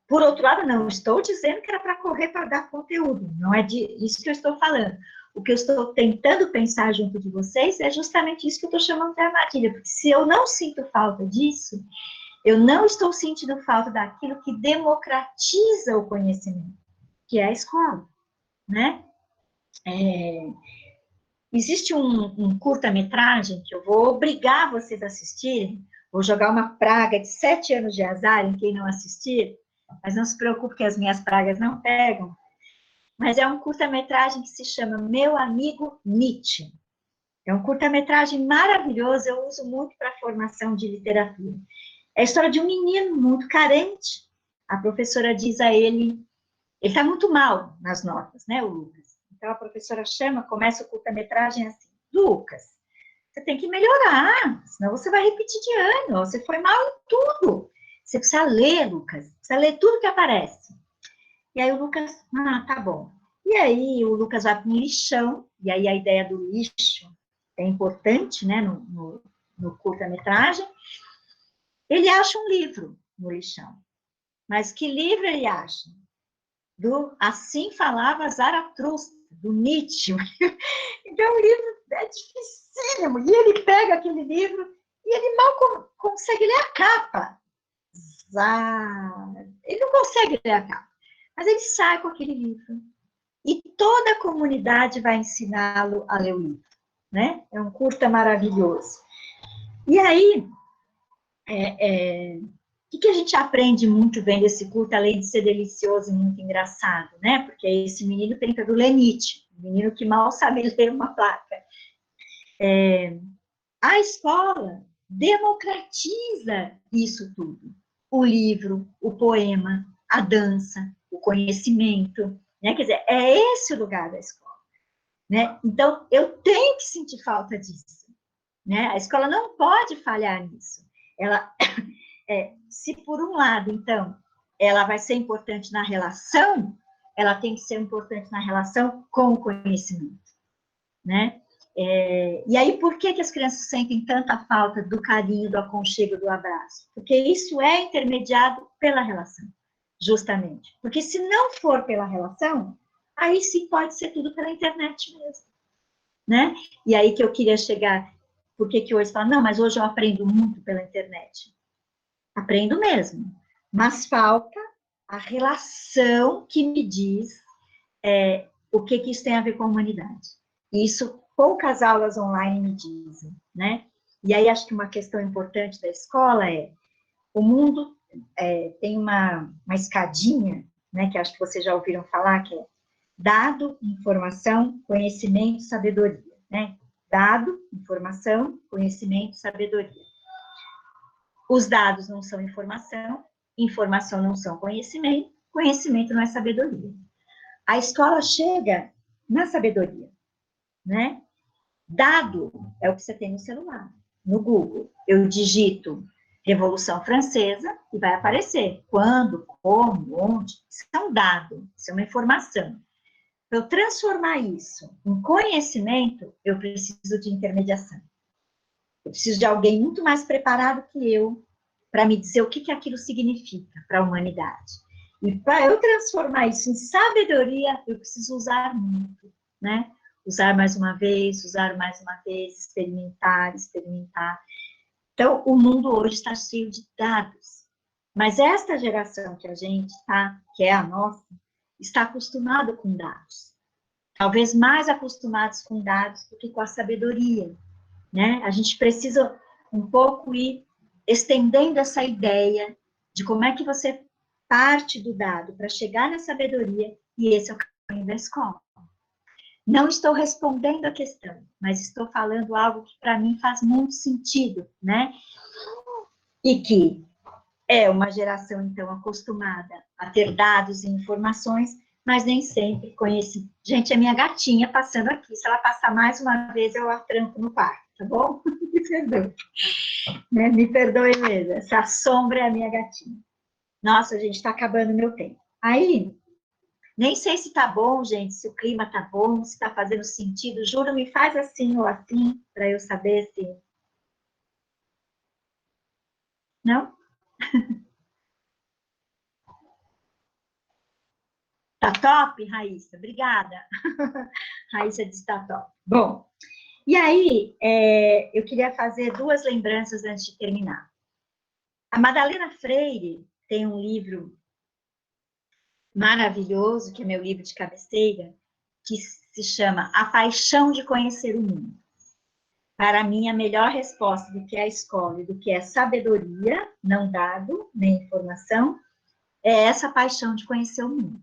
Speaker 2: Por outro lado, não estou dizendo que era para correr para dar conteúdo, não é disso que eu estou falando. O que eu estou tentando pensar junto de vocês é justamente isso que eu estou chamando de armadilha, porque se eu não sinto falta disso, eu não estou sentindo falta daquilo que democratiza o conhecimento, que é a escola, né? Existe um curta-metragem que eu vou obrigar vocês a assistirem, vou jogar uma praga de 7 anos de azar em quem não assistir, mas não se preocupe que as minhas pragas não pegam, mas é um curta-metragem que se chama Meu Amigo Nietzsche. É um curta-metragem maravilhoso, eu uso muito para formação de literatura. É a história de um menino muito carente. A professora diz a ele está muito mal nas notas, né, o Lucas? Então a professora começa o curta-metragem assim, Lucas, você tem que melhorar, senão você vai repetir de ano, você foi mal em tudo. Você precisa ler, Lucas, precisa ler tudo que aparece. E aí o Lucas, tá bom. E aí o Lucas vai para um lixão, e aí a ideia do lixo é importante, né, no curta-metragem. Ele acha um livro no lixão. Mas que livro ele acha? Do Assim Falava Zaratustra, do Nietzsche. Então o livro é dificílimo. E ele pega aquele livro e ele mal consegue ler a capa. Ele não consegue ler a capa. Mas ele sai com aquele livro. E toda a comunidade vai ensiná-lo a ler o livro. Né? É um curta maravilhoso. E aí, que a gente aprende muito vendo esse culto, além de ser delicioso e muito engraçado, né? Porque esse menino tenta do Lenite, um menino que mal sabe ler uma placa. A escola democratiza isso tudo. O livro, o poema, a dança, o conhecimento, né? Quer dizer, é esse o lugar da escola, né? Então, eu tenho que sentir falta disso, né? A escola não pode falhar nisso. Ela, se por um lado, então, ela vai ser importante na relação, ela tem que ser importante na relação com o conhecimento, né? E aí, por que as crianças sentem tanta falta do carinho, do aconchego, do abraço? Porque isso é intermediado pela relação, justamente. Porque se não for pela relação, aí sim pode ser tudo pela internet mesmo, né? E aí que eu queria chegar, por que hoje fala, não, mas hoje eu aprendo muito pela internet. Aprendo mesmo, mas falta a relação que me diz o que isso tem a ver com a humanidade. Isso poucas aulas online me dizem, né? E aí acho que uma questão importante da escola o mundo tem uma escadinha, né, que acho que vocês já ouviram falar, que é dado, informação, conhecimento, sabedoria, né? Dado, informação, conhecimento, sabedoria. Os dados não são informação, informação não são conhecimento, conhecimento não é sabedoria. A escola chega na sabedoria, né? Dado é o que você tem no celular, no Google. Eu digito Revolução Francesa e vai aparecer quando, como, onde. Isso é um dado, isso é uma informação. Para eu transformar isso em conhecimento, eu preciso de intermediação. Eu preciso de alguém muito mais preparado que eu para me dizer o que aquilo significa para a humanidade. E para eu transformar isso em sabedoria, eu preciso usar muito, né? Usar mais uma vez, experimentar. Então, o mundo hoje está cheio de dados. Mas esta geração que a gente está, que é a nossa, está acostumada com dados. Talvez mais acostumados com dados do que com a sabedoria, né? A gente precisa um pouco ir estendendo essa ideia de como é que você parte do dado para chegar na sabedoria, e esse é o caminho da escola. Não estou respondendo a questão, mas estou falando algo que para mim faz muito sentido, né? E que é uma geração, então, acostumada a ter dados e informações, mas nem sempre conhece. Gente, é minha gatinha passando aqui. Se ela passar mais uma vez, eu a tranco no quarto, tá bom? Me perdoe. Né? Me perdoe mesmo. Essa sombra é a minha gatinha. Nossa, gente, está acabando o meu tempo. Aí, nem sei se tá bom, gente, se o clima tá bom, se tá fazendo sentido. Juro, me faz assim ou assim, para eu saber se... Não? Tá top, Raíssa? Obrigada. Raíssa disse tá top. Bom, e aí eu queria fazer duas lembranças antes de terminar. A Madalena Freire tem um livro maravilhoso, que é meu livro de cabeceira, que se chama A Paixão de Conhecer o Mundo. Para mim, a melhor resposta do que é a escola e do que é sabedoria, não dado, nem informação, é essa paixão de conhecer o mundo.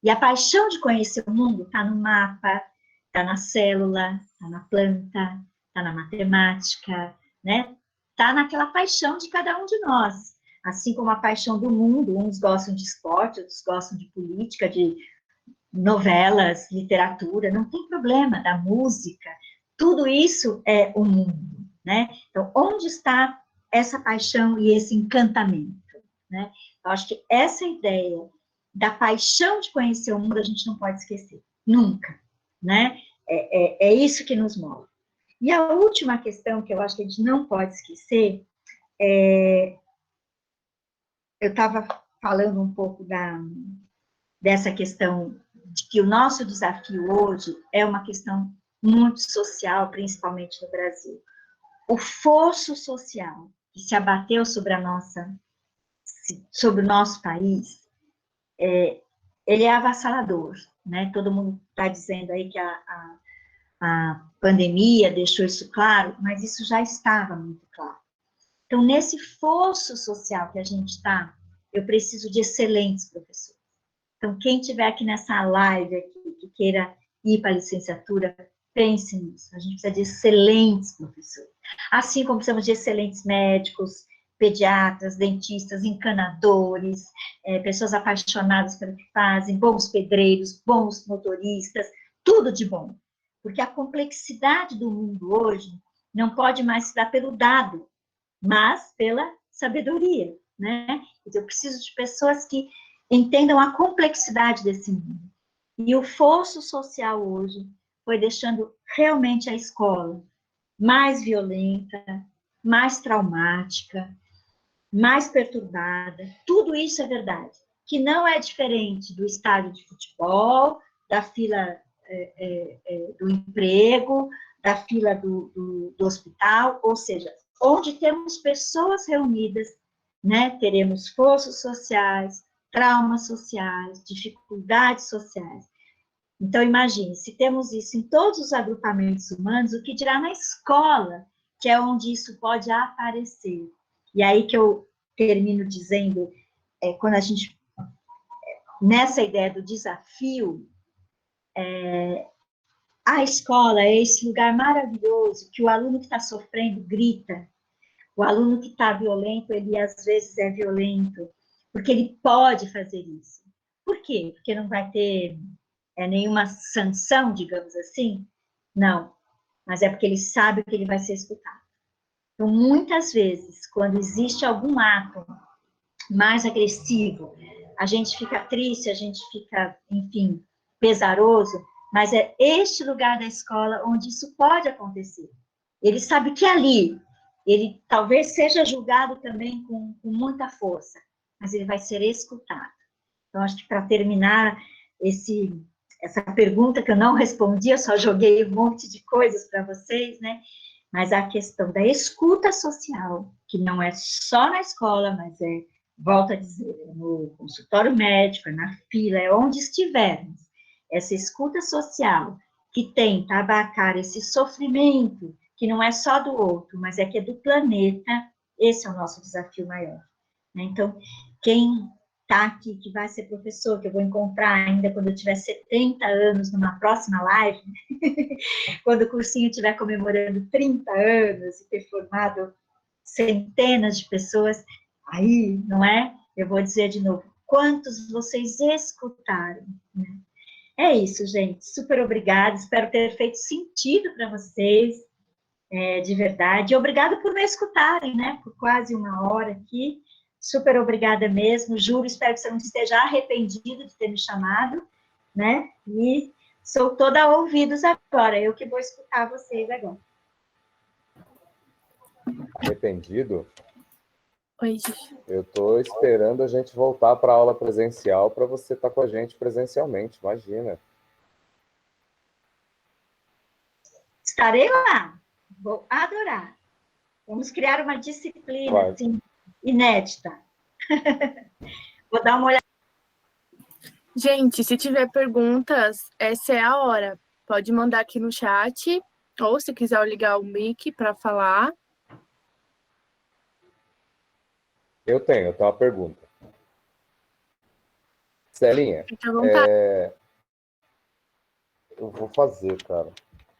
Speaker 2: E a paixão de conhecer o mundo está no mapa, está na célula, está na planta, está na matemática, né? Está naquela paixão de cada um de nós. Assim como a paixão do mundo, uns gostam de esporte, outros gostam de política, de novelas, literatura, não tem problema, da música, tudo isso é o mundo, né? Então, onde está essa paixão e esse encantamento, né? Eu acho que essa ideia da paixão de conhecer o mundo a gente não pode esquecer, nunca, né? É isso que nos move. E a última questão que eu acho que a gente não pode esquecer eu estava falando um pouco dessa questão de que o nosso desafio hoje é uma questão muito social, principalmente no Brasil. O fosso social que se abateu sobre o nosso país, ele é avassalador, né? Todo mundo está dizendo aí que a pandemia deixou isso claro, mas isso já estava muito claro. Então, nesse fosso social que a gente está, eu preciso de excelentes professores. Então, quem estiver aqui nessa live, aqui, que queira ir para a licenciatura, pense nisso. A gente precisa de excelentes professores. Assim como precisamos de excelentes médicos, pediatras, dentistas, encanadores, pessoas apaixonadas pelo que fazem, bons pedreiros, bons motoristas, tudo de bom. Porque a complexidade do mundo hoje não pode mais se dar pelo dado, mas pela sabedoria, né? Então, eu preciso de pessoas que entendam a complexidade desse mundo. E o fosso social hoje foi deixando realmente a escola mais violenta, mais traumática, mais perturbada. Tudo isso é verdade. Que não é diferente do estádio de futebol, da fila do emprego, da fila do hospital, ou seja, onde temos pessoas reunidas, né, teremos forças sociais, traumas sociais, dificuldades sociais. Então, imagine, se temos isso em todos os agrupamentos humanos, o que dirá na escola, que é onde isso pode aparecer. E aí que eu termino dizendo, quando a gente, nessa ideia do desafio, a escola é esse lugar maravilhoso que o aluno que está sofrendo grita, o aluno que está violento, ele às vezes é violento, porque ele pode fazer isso. Por quê? Porque não vai ter nenhuma sanção, digamos assim? Não, mas é porque ele sabe que ele vai ser escutado. Então, muitas vezes, quando existe algum ato mais agressivo, a gente fica triste, a gente fica, enfim, pesaroso, mas é este lugar da escola onde isso pode acontecer. Ele sabe que ali, ele talvez seja julgado também com muita força, mas ele vai ser escutado. Então, acho que para terminar essa pergunta que eu não respondi, eu só joguei um monte de coisas para vocês, né? Mas a questão da escuta social, que não é só na escola, mas volto a dizer, no consultório médico, na fila, é onde estivermos. Essa escuta social que tenta abarcar esse sofrimento, que não é só do outro, mas que é do planeta, esse é o nosso desafio maior. Então, quem está aqui, que vai ser professor, que eu vou encontrar ainda quando eu tiver 70 anos, numa próxima live, quando o cursinho estiver comemorando 30 anos e ter formado centenas de pessoas, aí, não é? Eu vou dizer de novo, quantos vocês escutaram, né? É isso, gente. Super obrigada. Espero ter feito sentido para vocês, de verdade. Obrigada por me escutarem, né? Por quase uma hora aqui. Super obrigada mesmo. Juro, espero que você não esteja arrependido de ter me chamado, né? E sou toda ouvidos agora. Eu que vou escutar vocês agora.
Speaker 3: Arrependido?
Speaker 1: Oi, Gigi.
Speaker 3: Eu estou esperando a gente voltar para a aula presencial para você estar com a gente presencialmente, imagina.
Speaker 2: Estarei lá. Vou adorar. Vamos criar uma disciplina assim, inédita. Vou dar uma olhada.
Speaker 1: Gente, se tiver perguntas, essa é a hora. Pode mandar aqui no chat, ou se quiser ligar o mic para falar.
Speaker 3: Eu tenho uma pergunta. Celinha,
Speaker 1: Fique à vontade.
Speaker 3: eu vou fazer, cara.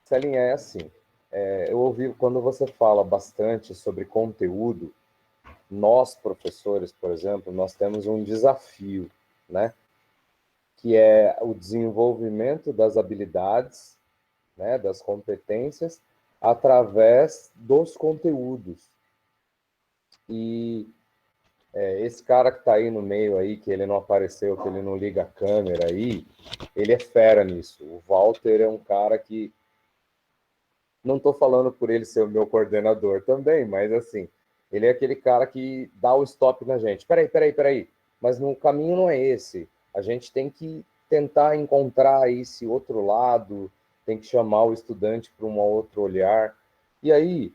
Speaker 3: Celinha, é assim, eu ouvi quando você fala bastante sobre conteúdo, nós, professores, por exemplo, nós temos um desafio, né? Que é o desenvolvimento das habilidades, né, das competências, através dos conteúdos. E esse cara que está aí no meio aí, que ele não apareceu, que ele não liga a câmera aí, ele é fera nisso. O Walter é um cara que, não estou falando por ele ser o meu coordenador também, mas assim, ele é aquele cara que dá o stop na gente. Peraí, mas no caminho não é esse. A gente tem que tentar encontrar esse outro lado, tem que chamar o estudante para um outro olhar. E aí,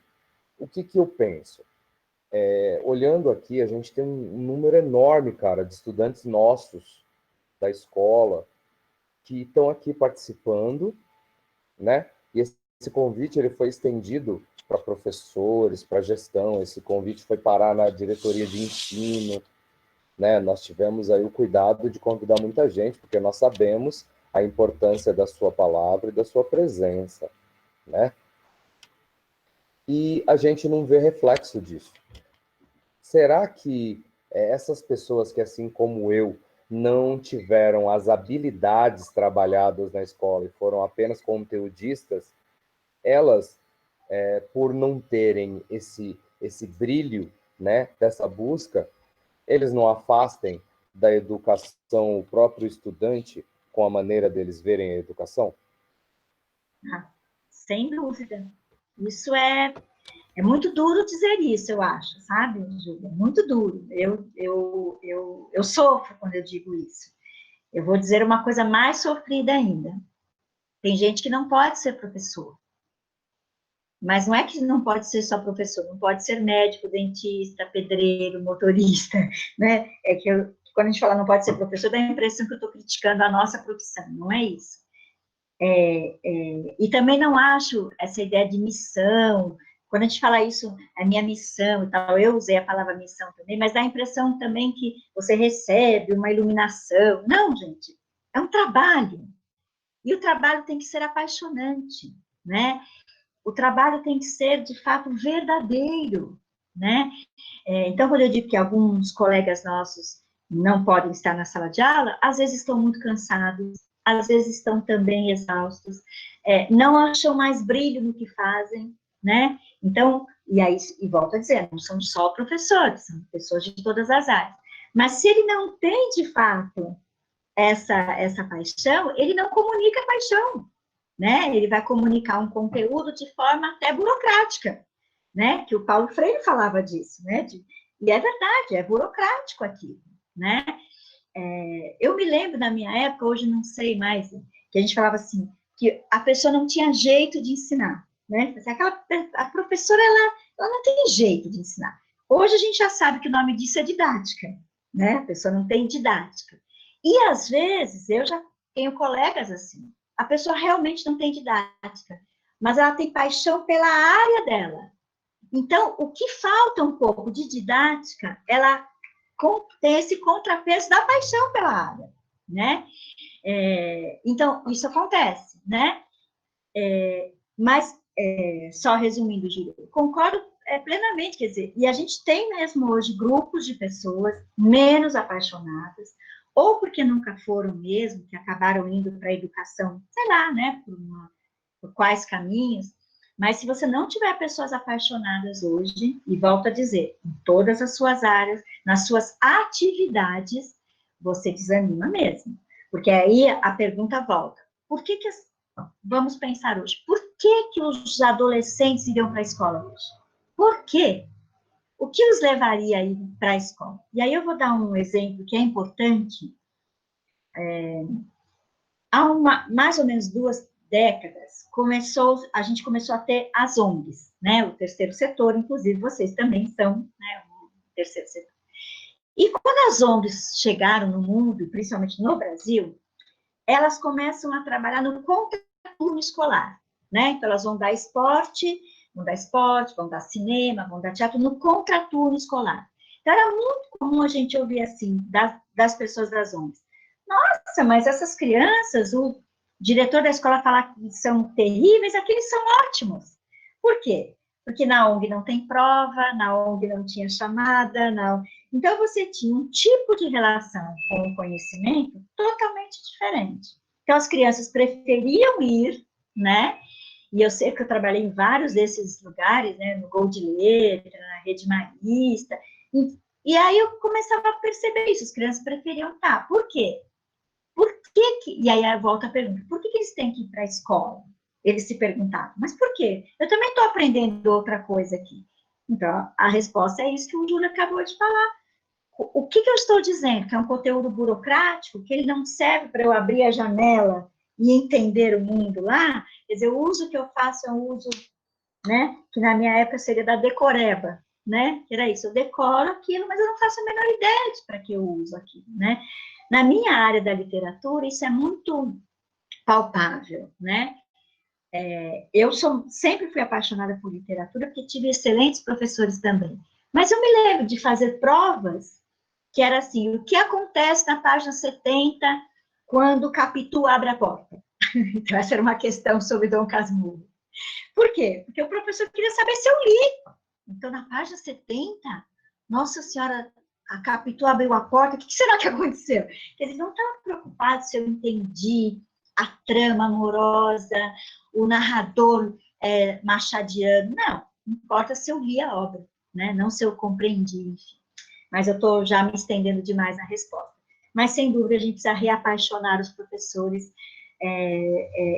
Speaker 3: o que eu penso? Olhando aqui, a gente tem um número enorme, cara, de estudantes nossos da escola que estão aqui participando, né? E esse convite ele foi estendido para professores, para gestão, esse convite foi parar na diretoria de ensino, né? Nós tivemos aí o cuidado de convidar muita gente, porque nós sabemos a importância da sua palavra e da sua presença, né? E a gente não vê reflexo disso. Será que essas pessoas que, assim como eu, não tiveram as habilidades trabalhadas na escola e foram apenas conteudistas, elas, por não terem esse brilho, né, dessa busca, eles não afastem da educação o próprio estudante com a maneira deles verem a educação?
Speaker 2: Sem dúvida. Isso é muito duro dizer isso, eu acho, sabe, Júlia? Muito duro. Eu sofro quando eu digo isso. Eu vou dizer uma coisa mais sofrida ainda. Tem gente que não pode ser professor. Mas não é que não pode ser só professor, não pode ser médico, dentista, pedreiro, motorista, né? É que quando a gente fala não pode ser professor, dá a impressão que eu estou criticando a nossa profissão, não é isso. E também não acho essa ideia de missão, quando a gente fala isso, a minha missão e tal, eu usei a palavra missão também, mas dá a impressão também que você recebe uma iluminação. Não, gente, é um trabalho. E o trabalho tem que ser apaixonante, né? O trabalho tem que ser, de fato, verdadeiro, né? Então, quando eu digo que alguns colegas nossos não podem estar na sala de aula, às vezes estão muito cansados, às vezes estão também exaustos, não acham mais brilho no que fazem, né? Então, e volto a dizer, não são só professores, são pessoas de todas as áreas. Mas se ele não tem, de fato, essa paixão, ele não comunica a paixão, né? Ele vai comunicar um conteúdo de forma até burocrática, né? Que o Paulo Freire falava disso, né? E é verdade, é burocrático aquilo, né? Eu me lembro na minha época, hoje não sei mais, que a gente falava assim, que a pessoa não tinha jeito de ensinar, né? A professora, ela não tem jeito de ensinar. Hoje a gente já sabe que o nome disso é didática, né? A pessoa não tem didática. E, às vezes, eu já tenho colegas assim, a pessoa realmente não tem didática, mas ela tem paixão pela área dela. Então, o que falta um pouco de didática, ela tem esse contrapeso da paixão pela área, né? Então, isso acontece, né? Mas, só resumindo, Júlia, concordo plenamente, quer dizer, e a gente tem mesmo hoje grupos de pessoas menos apaixonadas, ou porque nunca foram mesmo, que acabaram indo para a educação, sei lá, né, por quais caminhos, mas se você não tiver pessoas apaixonadas hoje, e volto a dizer, em todas as suas áreas, nas suas atividades, você desanima mesmo. Porque aí a pergunta volta, vamos pensar hoje, por que os adolescentes iriam para a escola hoje? Por quê? O que os levaria a ir para a escola? E aí eu vou dar um exemplo que é importante. Há mais ou menos 2 décadas, a gente começou a ter as ONGs, né? O terceiro setor, inclusive vocês também são, né, o terceiro setor. E quando as ONGs chegaram no mundo, principalmente no Brasil, elas começam a trabalhar no contraturno escolar, né? Então, elas vão dar esporte, vão dar cinema, vão dar teatro no contraturno escolar. Então, era muito comum a gente ouvir assim, das pessoas das ONGs. Nossa, mas essas crianças, o diretor da escola fala que são terríveis, aqueles são ótimos. Por quê? Porque na ONG não tem prova, na ONG não tinha chamada, não. Então, você tinha um tipo de relação com o conhecimento totalmente diferente. Então, as crianças preferiam ir, né? E eu sei que eu trabalhei em vários desses lugares, né? No Gol de Letra, na Rede Marista. E aí eu começava a perceber isso, as crianças preferiam estar. Por quê? E aí volta a pergunta, por que eles têm que ir para a escola? Eles se perguntavam, mas por quê? Eu também estou aprendendo outra coisa aqui. Então, a resposta é isso que o Júlio acabou de falar. O que eu estou dizendo? Que é um conteúdo burocrático, que ele não serve para eu abrir a janela e entender o mundo lá? Quer dizer, o uso que eu faço é um uso, né, que na minha época seria da decoreba, né? Que era isso, eu decoro aquilo, mas eu não faço a menor ideia de para que eu uso aquilo, né? Na minha área da literatura, isso é muito palpável, né? Eu sempre fui apaixonada por literatura, porque tive excelentes professores também. Mas eu me lembro de fazer provas que era assim, o que acontece na página 70 quando Capitu abre a porta? Então, essa era uma questão sobre Dom Casmurro. Por quê? Porque o professor queria saber se eu li. Então, na página 70, Nossa Senhora, a Capitu abriu a porta, o que será que aconteceu? Eles não estavam preocupados se eu entendi a trama amorosa, o narrador machadiano. Não importa se eu li a obra, né? Não se eu compreendi, enfim. Mas eu estou já me estendendo demais na resposta. Mas, sem dúvida, a gente precisa reapaixonar os professores.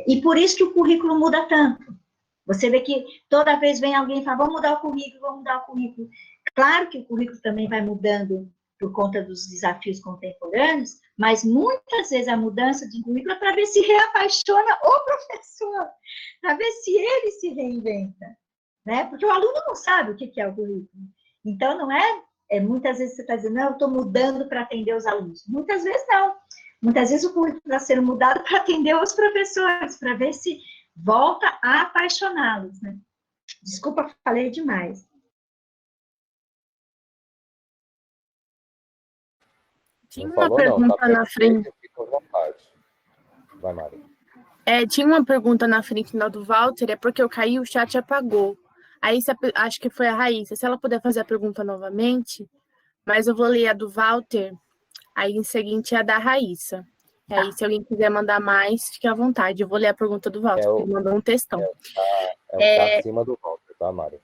Speaker 2: E por isso que o currículo muda tanto. Você vê que toda vez vem alguém e fala, vamos mudar o currículo, vamos mudar o currículo. Claro que o currículo também vai mudando por conta dos desafios contemporâneos, mas muitas vezes a mudança de currículo é para ver se reapaixona o professor, para ver se ele se reinventa, né? Porque o aluno não sabe o que é o currículo. Então, não muitas vezes você está dizendo, não, eu estou mudando para atender os alunos. Muitas vezes não. Muitas vezes o currículo está sendo mudado para atender os professores, para ver se volta a apaixoná-los, né? Desculpa, falei demais.
Speaker 1: Tinha uma pergunta na frente.
Speaker 3: Fica à vontade. Vai, Mari.
Speaker 1: Tinha uma pergunta na frente do Walter, porque eu caí, o chat apagou. Aí, acho que foi a Raíssa. Se ela puder fazer a pergunta novamente, mas eu vou ler a do Walter, aí em seguinte a da Raíssa. E aí, se alguém quiser mandar mais, fique à vontade. Eu vou ler a pergunta do Walter, porque ele mandou um textão.
Speaker 3: O que tá acima do Walter, tá, Mari?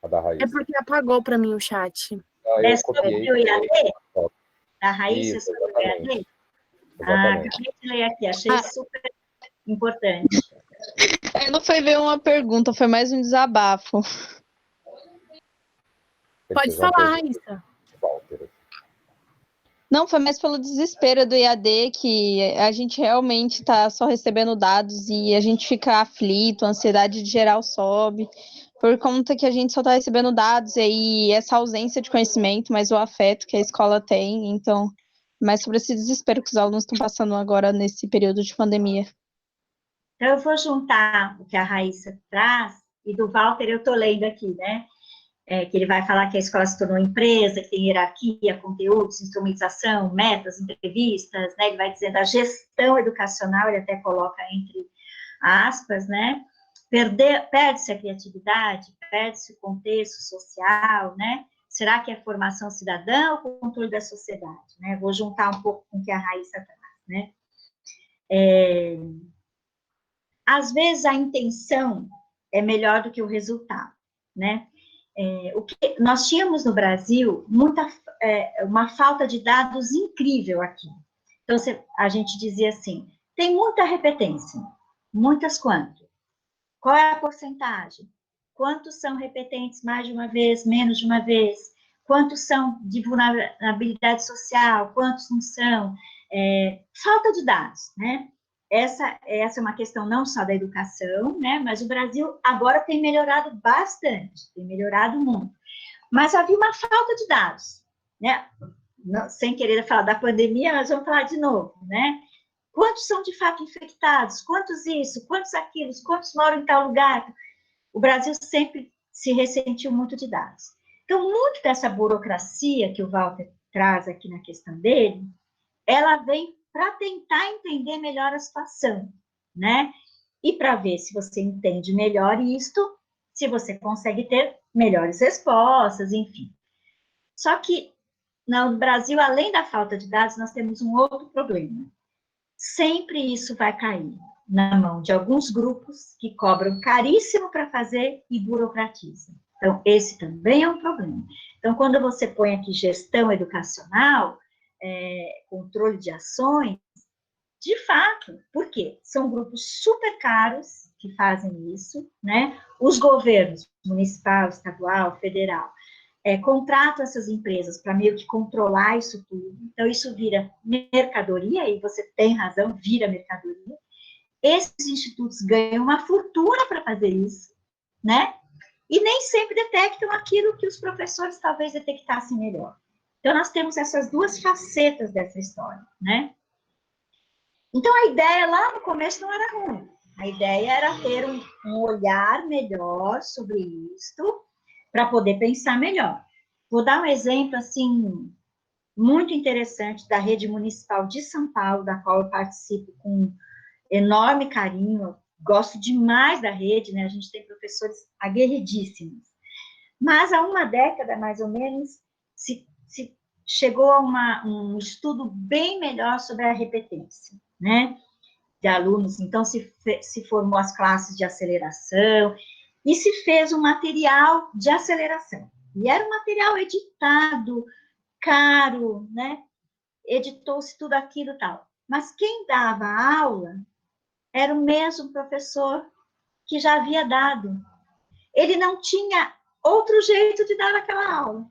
Speaker 3: A da Raíssa.
Speaker 1: É porque apagou para mim o chat.
Speaker 3: Eu copiei.
Speaker 2: A Raíssa
Speaker 3: Isso,
Speaker 2: sobre o EAD?
Speaker 3: Exatamente.
Speaker 2: Acabei de ler aqui, achei super importante.
Speaker 4: Não foi ver uma pergunta, foi mais um desabafo.
Speaker 1: Pode falar, Raíssa.
Speaker 4: Não, foi mais pelo desespero do IAD, que a gente realmente está só recebendo dados e a gente fica aflito, a ansiedade geral sobe, por conta que a gente só está recebendo dados e aí essa ausência de conhecimento, mas o afeto que a escola tem, então, mais sobre esse desespero que os alunos estão passando agora nesse período de pandemia.
Speaker 2: Então, eu vou juntar o que a Raíssa traz, e do Walter eu estou lendo aqui, né? Que ele vai falar que a escola se tornou empresa, que tem hierarquia, conteúdos, instrumentização, metas, entrevistas, né? Ele vai dizendo a gestão educacional, ele até coloca entre aspas, né? Perde-se a criatividade, perde-se o contexto social, né? Será que é formação cidadã ou controle da sociedade, né? Vou juntar um pouco com o que a Raíssa traz, né? Às vezes a intenção é melhor do que o resultado, né? Nós tínhamos no Brasil uma falta de dados incrível aqui. Então, a gente dizia assim, tem muita repetência. Muitas quanto? Qual é a porcentagem? Quantos são repetentes mais de uma vez, menos de uma vez? Quantos são de vulnerabilidade social? Quantos não são? Falta de dados, né? Essa é uma questão não só da educação, né? Mas o Brasil agora tem melhorado bastante, tem melhorado muito. Mas havia uma falta de dados, né? Não, sem querer falar da pandemia, mas vamos falar de novo, né? Quantos são de fato infectados? Quantos isso? Quantos aquilo? Quantos moram em tal lugar? O Brasil sempre se ressentiu muito de dados. Então, muito dessa burocracia que o Walter traz aqui na questão dele, ela vem para tentar entender melhor a situação, né? E para ver se você entende melhor isto, se você consegue ter melhores respostas, enfim. Só que no Brasil, além da falta de dados, nós temos um outro problema. Sempre isso vai cair na mão de alguns grupos que cobram caríssimo para fazer e burocratizam. Então, esse também é um problema. Então, quando você põe aqui gestão educacional, controle de ações, de fato, por quê? São grupos super caros que fazem isso, né? Os governos, municipal, estadual, federal, contratam essas empresas para meio que controlar isso tudo. Então, isso vira mercadoria, e você tem razão, vira mercadoria. Esses institutos ganham uma fortuna para fazer isso, né? E nem sempre detectam aquilo que os professores talvez detectassem melhor. Então, nós temos essas duas facetas dessa história, né? Então, a ideia lá no começo não era ruim. A ideia era ter um olhar melhor sobre isto, para poder pensar melhor. Vou dar um exemplo, assim, muito interessante da rede municipal de São Paulo, da qual eu participo com enorme carinho, gosto demais da rede, né? A gente tem professores aguerridíssimos. Mas há uma década, mais ou menos, se chegou a um estudo bem melhor sobre a repetência, né? De alunos. Então, se formou as classes de aceleração e se fez um material de aceleração. E era um material editado, caro, né? Editou-se tudo aquilo e tal. Mas quem dava aula era o mesmo professor que já havia dado. Ele não tinha outro jeito de dar aquela aula.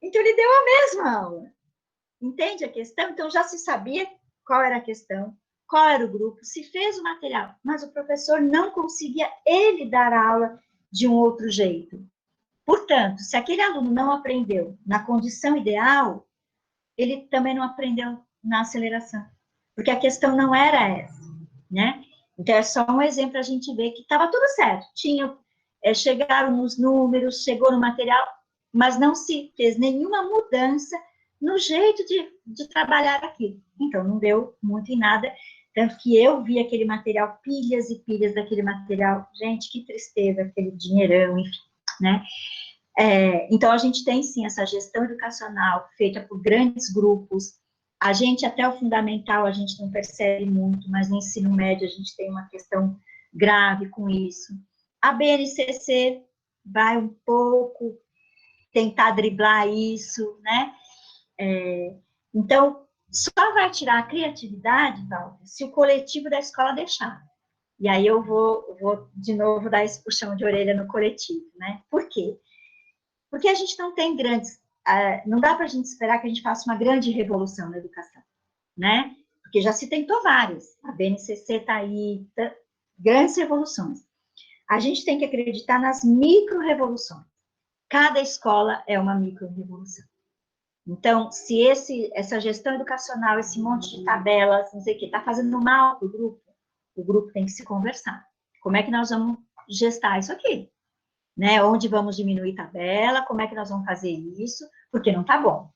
Speaker 2: Então, ele deu a mesma aula. Entende a questão? Então, já se sabia qual era a questão, qual era o grupo, se fez o material, mas o professor não conseguia ele dar a aula de um outro jeito. Portanto, se aquele aluno não aprendeu na condição ideal, ele também não aprendeu na aceleração, porque a questão não era essa, né? Então, é só um exemplo para a gente ver que estava tudo certo. Chegaram nos números, chegou no material, mas não se fez nenhuma mudança no jeito de trabalhar aquilo. Então, não deu muito em nada, tanto que eu vi aquele material, pilhas e pilhas daquele material. Gente, que tristeza, aquele dinheirão, enfim, né? Então, a gente tem, sim, essa gestão educacional feita por grandes grupos. A gente, até o fundamental, a gente não percebe muito, mas no ensino médio a gente tem uma questão grave com isso. A BNCC vai um pouco tentar driblar isso, né? Então, só vai tirar a criatividade, Walter, se o coletivo da escola deixar. E aí eu vou de novo dar esse puxão de orelha no coletivo, né? Por quê? Porque a gente não tem não dá para a gente esperar que a gente faça uma grande revolução na educação, né? Porque já se tentou várias, a BNCC está aí, grandes revoluções. A gente tem que acreditar nas micro-revoluções. Cada escola é uma micro-revolução. Então, se essa gestão educacional, esse monte de tabelas, não sei o quê, está fazendo mal para o grupo tem que se conversar. Como é que nós vamos gestar isso aqui? Né? Onde vamos diminuir tabela? Como é que nós vamos fazer isso? Porque não está bom.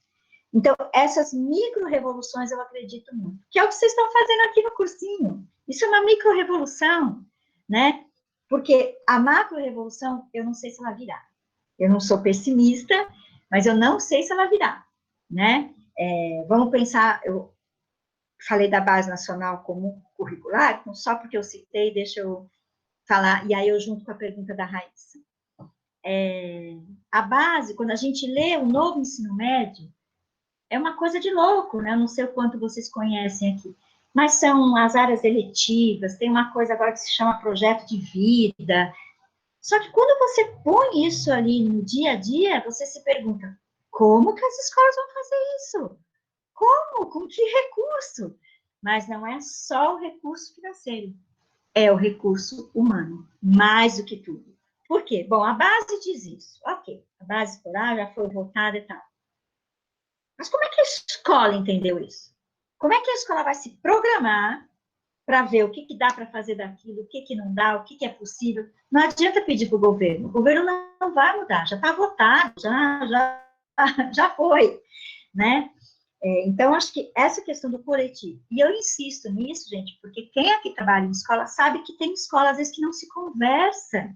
Speaker 2: Então, essas micro-revoluções eu acredito muito. Que é o que vocês estão fazendo aqui no cursinho. Isso é uma micro-revolução, né? Porque a macro-revolução, eu não sei se ela virá. Eu não sou pessimista, mas eu não sei se ela virá, né? Vamos pensar, eu falei da base nacional como curricular, então só porque eu citei, deixa eu falar, e aí eu junto com a pergunta da Raíssa. A base, quando a gente lê o novo ensino médio, é uma coisa de louco, né? Eu não sei o quanto vocês conhecem aqui, mas são as áreas eletivas, tem uma coisa agora que se chama projeto de vida. Só que quando você põe isso ali no dia a dia, você se pergunta, como que as escolas vão fazer isso? Como? Com que recurso? Mas não é só o recurso financeiro, é o recurso humano, mais do que tudo. Por quê? Bom, a base diz isso. Ok, a base escolar já foi votada e tal. Mas como é que a escola entendeu isso? Como é que a escola vai se programar para ver o que dá para fazer daquilo, o que não dá, o que é possível? Não adianta pedir para o governo não vai mudar, já está votado, já foi, né? Então, acho que essa questão do coletivo, e eu insisto nisso, gente, porque quem aqui trabalha em escola sabe que tem escola, às vezes, que não se conversa,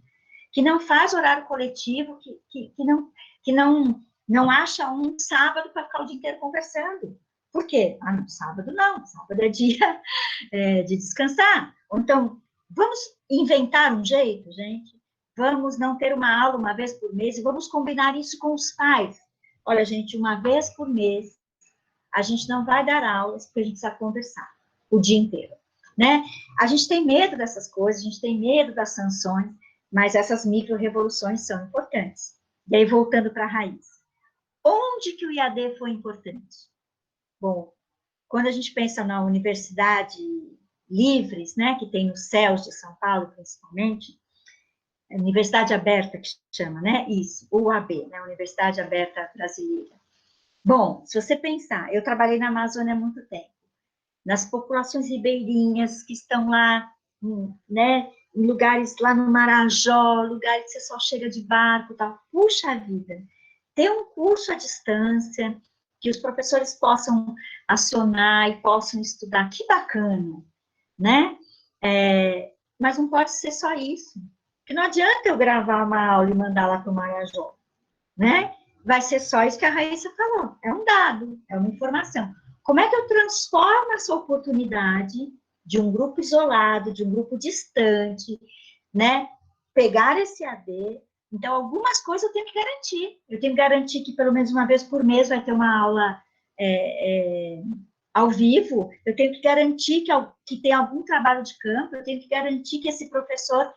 Speaker 2: que não faz horário coletivo, que não acha um sábado para ficar o dia inteiro conversando. Por quê? Não, sábado não, sábado é dia de descansar. Então, vamos inventar um jeito, gente? Vamos não ter uma aula uma vez por mês e vamos combinar isso com os pais. Olha, gente, uma vez por mês, a gente não vai dar aulas, porque a gente precisa conversar o dia inteiro, né? A gente tem medo dessas coisas, a gente tem medo das sanções, mas essas micro-revoluções são importantes. E aí, voltando para a raiz. Onde que o IAD foi importante? Bom, quando a gente pensa na Universidade Livres, né, que tem nos céus de São Paulo, principalmente, a Universidade Aberta, que chama, né, isso, UAB, né, Universidade Aberta Brasileira. Bom, se você pensar, eu trabalhei na Amazônia há muito tempo, nas populações ribeirinhas que estão lá né, em lugares lá no Marajó, lugares que você só chega de barco e tal. Puxa vida, ter um curso à distância, que os professores possam acionar e possam estudar, que bacana, né? Mas não pode ser só isso. Porque não adianta eu gravar uma aula e mandar lá para o Marajó, né? Vai ser só isso que a Raíssa falou. É um dado, é uma informação. Como é que eu transformo essa oportunidade de um grupo isolado, de um grupo distante, né? Pegar esse AD. Então, algumas coisas eu tenho que garantir. Eu tenho que garantir que pelo menos uma vez por mês vai ter uma aula ao vivo. Eu tenho que garantir que tem algum trabalho de campo. Eu tenho que garantir que esse professor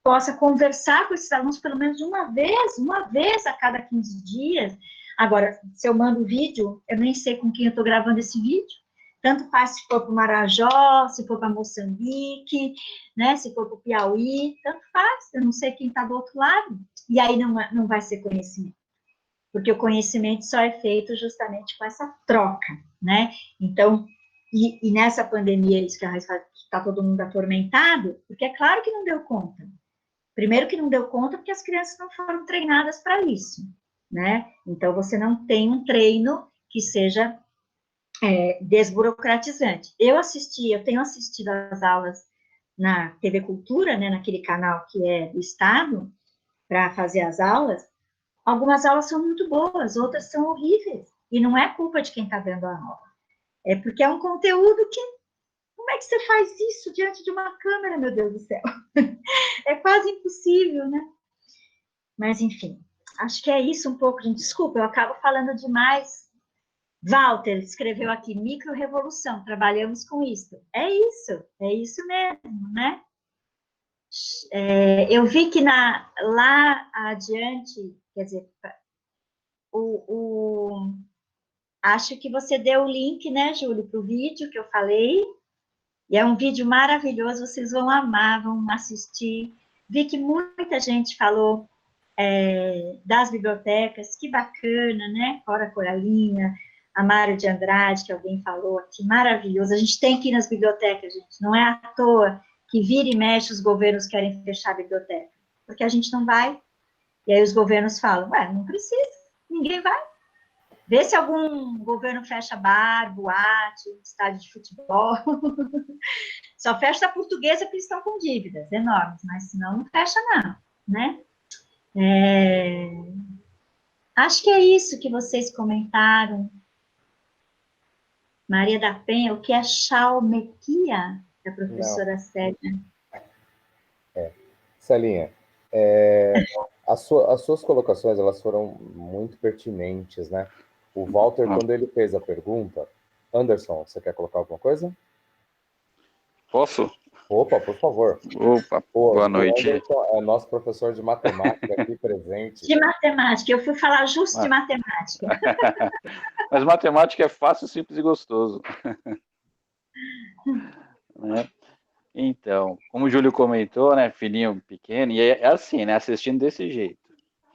Speaker 2: possa conversar com esses alunos pelo menos uma vez a cada 15 dias. Agora, se eu mando vídeo, eu nem sei com quem eu estou gravando esse vídeo. Tanto faz se for para o Marajó, se for para Moçambique, né, se for para o Piauí, tanto faz, eu não sei quem está do outro lado. E aí não vai ser conhecimento, porque o conhecimento só é feito justamente com essa troca, né? Então, e nessa pandemia, isso que está todo mundo atormentado, porque é claro que não deu conta. Primeiro que não deu conta porque as crianças não foram treinadas para isso, né? Então, você não tem um treino que seja desburocratizante. Eu tenho assistido às aulas na TV Cultura, né, naquele canal que é do Estado, para fazer as aulas. Algumas aulas são muito boas, outras são horríveis. E não é culpa de quem está dando a aula. É porque é um conteúdo que... Como é que você faz isso diante de uma câmera, meu Deus do céu? É quase impossível, né? Mas, enfim, acho que é isso um pouco, gente. Desculpa, eu acabo falando demais. Walter escreveu aqui, micro-revolução, trabalhamos com isso. É isso mesmo, né? Eu vi que lá adiante, quer dizer, acho que você deu o link, né, Júlio, para o vídeo que eu falei, e é um vídeo maravilhoso, vocês vão amar, vão assistir. Vi que muita gente falou das bibliotecas, que bacana, né? Cora Coralina, Amário de Andrade, que alguém falou aqui, maravilhoso. A gente tem que ir nas bibliotecas, gente. Não é à toa que vira e mexe os governos querem fechar a biblioteca, porque a gente não vai. E aí os governos falam, não precisa, ninguém vai. Vê se algum governo fecha bar, boate, estádio de futebol. Só fecha a portuguesa porque eles estão com dívidas enormes, mas senão não fecha não, né? Acho que é isso que vocês comentaram. Maria da Penha, o que é chalmequia? Da professora Célia.
Speaker 3: Celinha, as suas colocações, elas foram muito pertinentes, né? O Walter, quando ele fez a pergunta... Anderson, você quer colocar alguma coisa?
Speaker 5: Posso?
Speaker 3: Opa, por favor.
Speaker 5: Opa, boa noite.
Speaker 3: Anderson é nosso professor de matemática aqui presente.
Speaker 2: De matemática, eu fui falar justo de matemática.
Speaker 5: Mas matemática é fácil, simples e gostoso. Né? Então, como o Júlio comentou, né, filhinho pequeno, e é assim, né, assistindo desse jeito.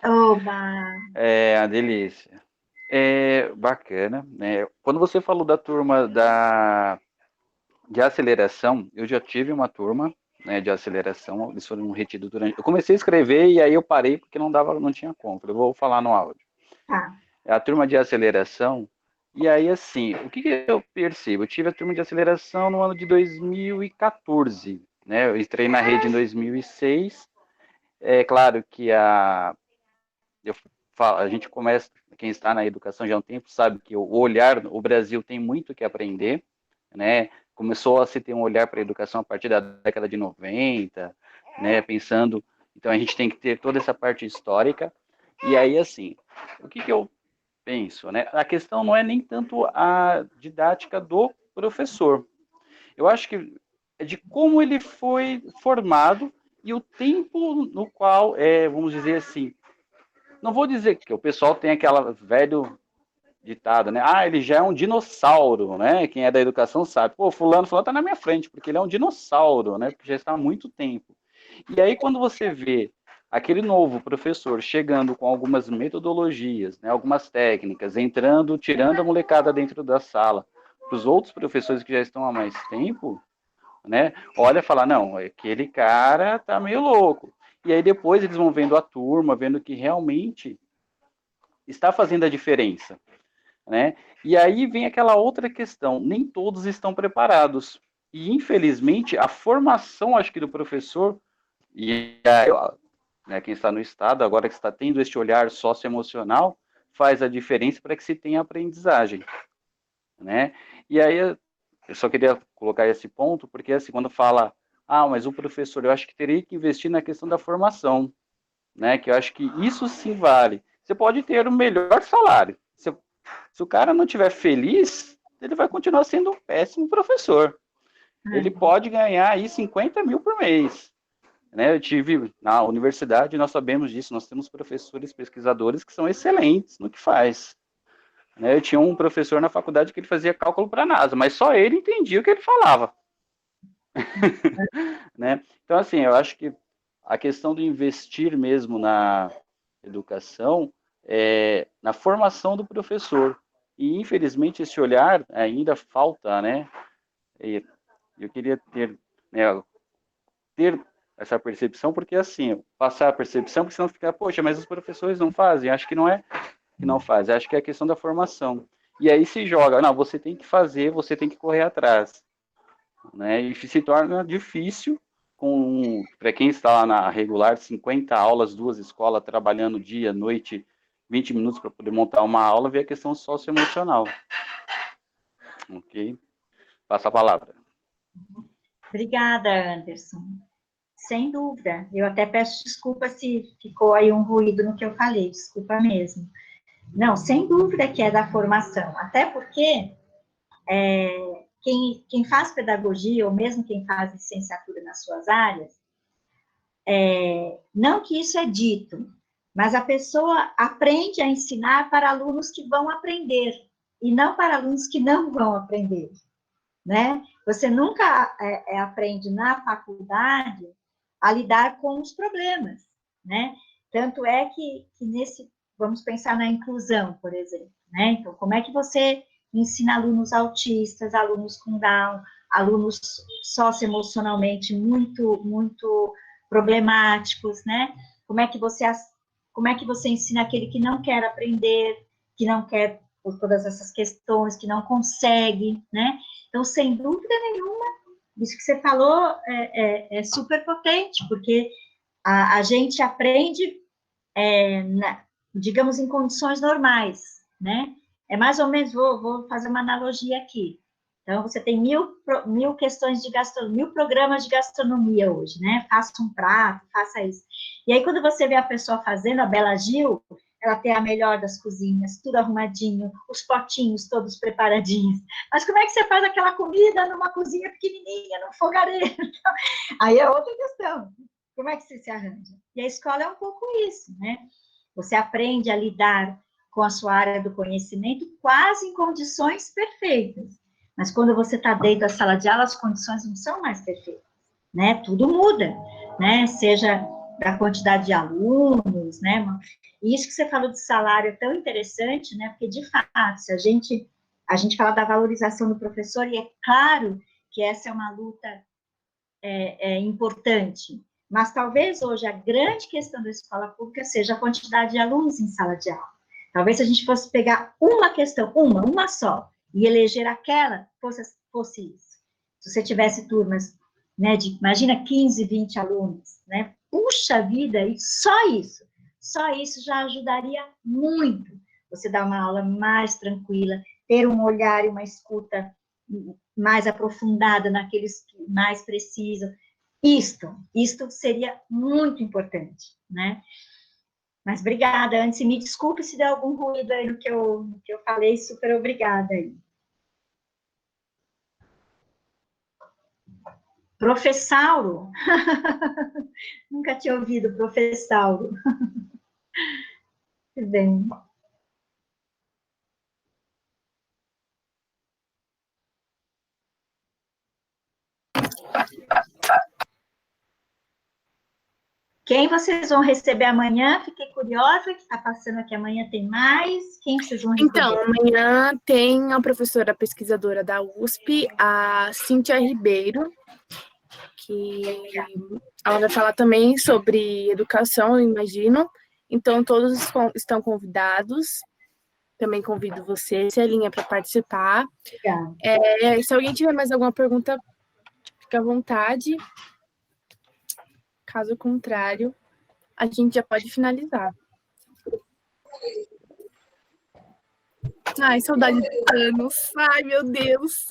Speaker 2: Oba!
Speaker 5: É uma delícia. É bacana, né? Quando você falou da turma de aceleração, eu já tive uma turma, né, de aceleração, eles foram retidos durante... Eu comecei a escrever e aí eu parei porque não tinha como. Eu vou falar no áudio. A turma de aceleração, e aí assim, o que eu percebo? Eu tive a turma de aceleração no ano de 2014, né? Eu entrei na rede em 2006. É claro que a gente começa, quem está na educação já há um tempo sabe que o Brasil tem muito que aprender, né? Começou a se ter um olhar para a educação a partir da década de 90, né? Pensando, então a gente tem que ter toda essa parte histórica. E aí, assim, o que eu penso, né? A questão não é nem tanto a didática do professor. Eu acho que é de como ele foi formado e o tempo no qual, vamos dizer assim, não vou dizer que o pessoal tem aquela velho ditado, né? Ele já é um dinossauro, né? Quem é da educação sabe. Pô, fulano tá na minha frente, porque ele é um dinossauro, né? Porque já está há muito tempo. E aí, quando você vê aquele novo professor chegando com algumas metodologias, né? Algumas técnicas, tirando a molecada dentro da sala, para os outros professores que já estão há mais tempo, né? Olha e fala, não, aquele cara tá meio louco. E aí depois eles vão vendo a turma, vendo que realmente está fazendo a diferença, né? E aí vem aquela outra questão, nem todos estão preparados. E infelizmente a formação, acho que do professor e aí, né, quem está no estado agora que está tendo este olhar socioemocional faz a diferença para que se tenha aprendizagem, né? E aí eu só queria colocar esse ponto porque assim quando fala, mas o professor, eu acho que teria que investir na questão da formação, né? Que eu acho que isso sim vale. Você pode ter o melhor salário. Se o cara não estiver feliz, ele vai continuar sendo um péssimo professor. Ele pode ganhar aí 50 mil por mês. Né? Eu tive na universidade, nós sabemos disso, nós temos professores, pesquisadores que são excelentes no que faz. Né? Eu tinha um professor na faculdade que ele fazia cálculo para a NASA, mas só ele entendia o que ele falava. Né? Então, assim, eu acho que a questão de investir mesmo na educação é na formação do professor. E, infelizmente, esse olhar ainda falta, né? E eu queria né, ter essa percepção, porque, assim, passar a percepção, porque senão fica, poxa, mas os professores não fazem. Acho que não é que não fazem, acho que é a questão da formação. E aí se joga, não, você tem que fazer, você tem que correr atrás. Né? E se torna difícil para quem está lá na regular, 50 aulas, 2 escolas, trabalhando dia, noite, 20 minutos para poder montar uma aula, ver a questão socioemocional. Ok? Passa a palavra.
Speaker 2: Obrigada, Anderson. Sem dúvida. Eu até peço desculpa se ficou aí um ruído no que eu falei, desculpa mesmo. Não, sem dúvida que é da formação, até porque quem faz pedagogia, ou mesmo quem faz licenciatura nas suas áreas, não que isso é dito, mas a pessoa aprende a ensinar para alunos que vão aprender, e não para alunos que não vão aprender, né? Você nunca aprende na faculdade a lidar com os problemas, né? Tanto é que vamos pensar na inclusão, por exemplo, né? Então, como é que você ensina alunos autistas, alunos com Down, alunos socioemocionalmente muito problemáticos, né? Como é que você ensina aquele que não quer aprender, que não quer por todas essas questões, que não consegue, né? Então, sem dúvida nenhuma, isso que você falou é super potente, porque a gente aprende, digamos, em condições normais, né? É mais ou menos, vou fazer uma analogia aqui. Então, você tem mil questões de gastronomia, 1000 programas de gastronomia hoje, né? Faça um prato, faça isso. E aí, quando você vê a pessoa fazendo, a Bela Gil, ela tem a melhor das cozinhas, tudo arrumadinho, os potinhos todos preparadinhos. Mas como é que você faz aquela comida numa cozinha pequenininha, num fogareiro? Aí é outra questão. Como é que você se arranja? E a escola é um pouco isso, né? Você aprende a lidar com a sua área do conhecimento quase em condições perfeitas. Mas quando você está dentro da sala de aula, as condições não são mais perfeitas, né? Tudo muda, né? Seja da quantidade de alunos, né? E isso que você falou de salário é tão interessante, né? Porque, de fato, se a gente fala da valorização do professor, e é claro que essa é uma luta importante, mas talvez hoje a grande questão da escola pública seja a quantidade de alunos em sala de aula. Talvez se a gente fosse pegar uma questão, uma só, e eleger aquela, fosse isso. Se você tivesse turmas, né, imagina 15, 20 alunos, né? Puxa vida, e só isso já ajudaria muito. Você dar uma aula mais tranquila, ter um olhar e uma escuta mais aprofundada naqueles que mais precisam. Isto seria muito importante, né? Mas obrigada, antes, me desculpe se deu algum ruído aí no que eu falei, super obrigada aí. Professauro? Nunca tinha ouvido professauro. Tudo bem. Quem vocês vão receber amanhã? Fiquei curiosa, que está passando aqui amanhã tem mais. Quem vocês vão receber?
Speaker 1: Então, amanhã tem a professora pesquisadora da USP, a Cíntia Ribeiro, que ela vai falar também sobre educação, eu imagino. Então, todos estão convidados. Também convido você, Celinha, para participar.
Speaker 2: Legal.
Speaker 1: Se alguém tiver mais alguma pergunta, fica à vontade. Caso contrário, a gente já pode finalizar. Ai, saudade de Thanos. Ai, meu Deus.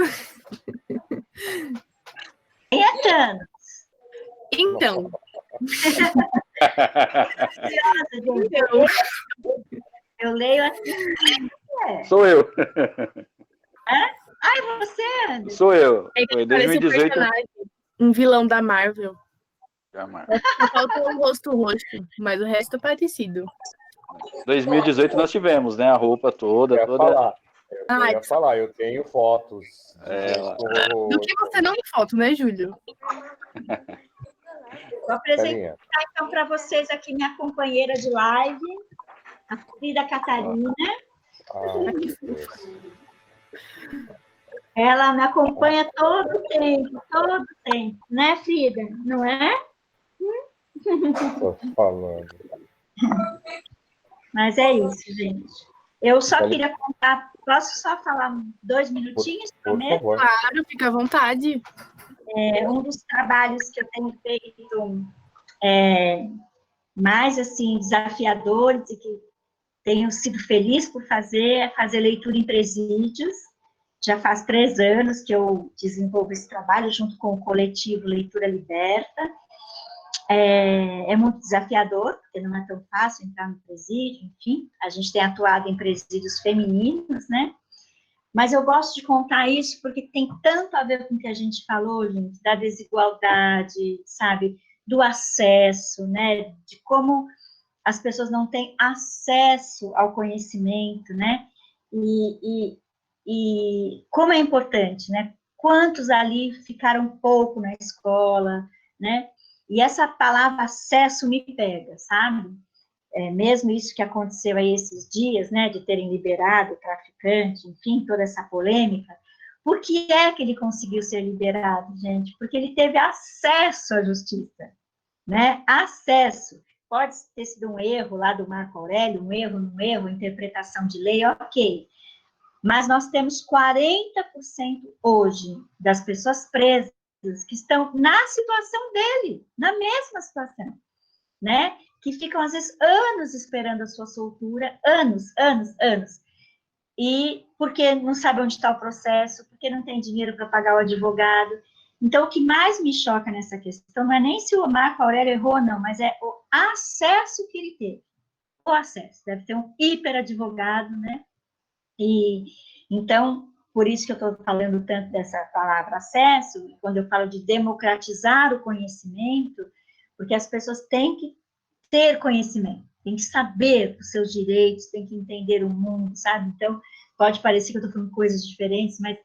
Speaker 2: Quem é Thanos?
Speaker 1: Então,
Speaker 2: Eu leio assim.
Speaker 5: Sou eu.
Speaker 2: Ai, você, Anderson?
Speaker 5: Sou eu.
Speaker 1: ele
Speaker 5: Foi
Speaker 1: parece um
Speaker 5: 2018.
Speaker 1: personagem, um vilão da Marvel.
Speaker 5: Jamais.
Speaker 1: Só falta o rosto roxo, mas o resto é parecido.
Speaker 5: 2018 nós tivemos, né? A roupa toda.
Speaker 3: Eu ia
Speaker 1: Ai,
Speaker 3: falar, eu tenho fotos.
Speaker 1: do que você não tem foto, né, Júlio?
Speaker 2: Vou apresentar então para vocês aqui minha companheira de live, a Frida Catarina. Ela me acompanha todo o tempo, né, Frida? Não é?
Speaker 3: Tô falando.
Speaker 2: Mas é isso, gente. Eu só queria contar, posso só falar 2 minutinhos?
Speaker 3: Por favor.
Speaker 1: Claro, fica à vontade.
Speaker 2: Um dos trabalhos que eu tenho feito mais, assim, desafiadores e que tenho sido feliz por fazer é fazer leitura em presídios. Já faz 3 anos que eu desenvolvo esse trabalho junto com o coletivo Leitura Liberta. É muito desafiador, porque não é tão fácil entrar no presídio, enfim, a gente tem atuado em presídios femininos, né? Mas eu gosto de contar isso porque tem tanto a ver com o que a gente falou, gente, da desigualdade, sabe, do acesso, né, de como as pessoas não têm acesso ao conhecimento, né, e como é importante, né, quantos ali ficaram pouco na escola, né, e essa palavra acesso me pega, sabe? Mesmo isso que aconteceu aí esses dias, né, de terem liberado o traficante, enfim, toda essa polêmica, por que é que ele conseguiu ser liberado, gente? Porque ele teve acesso à justiça, né? Acesso. Pode ter sido um erro lá do Marco Aurélio, um erro, interpretação de lei, ok. Mas nós temos 40% hoje das pessoas presas que estão na situação dele, na mesma situação, né? Que ficam, às vezes, anos esperando a sua soltura, anos, e porque não sabe onde está o processo, porque não tem dinheiro para pagar o advogado. Então, o que mais me choca nessa questão não é nem se o Marco Aurélio errou ou não, mas é o acesso que ele teve. O acesso, deve ter um hiperadvogado, né? E, então, por isso que eu estou falando tanto dessa palavra acesso, quando eu falo de democratizar o conhecimento, porque as pessoas têm que ter conhecimento, têm que saber os seus direitos, têm que entender o mundo, sabe? Então, pode parecer que eu estou falando coisas diferentes, mas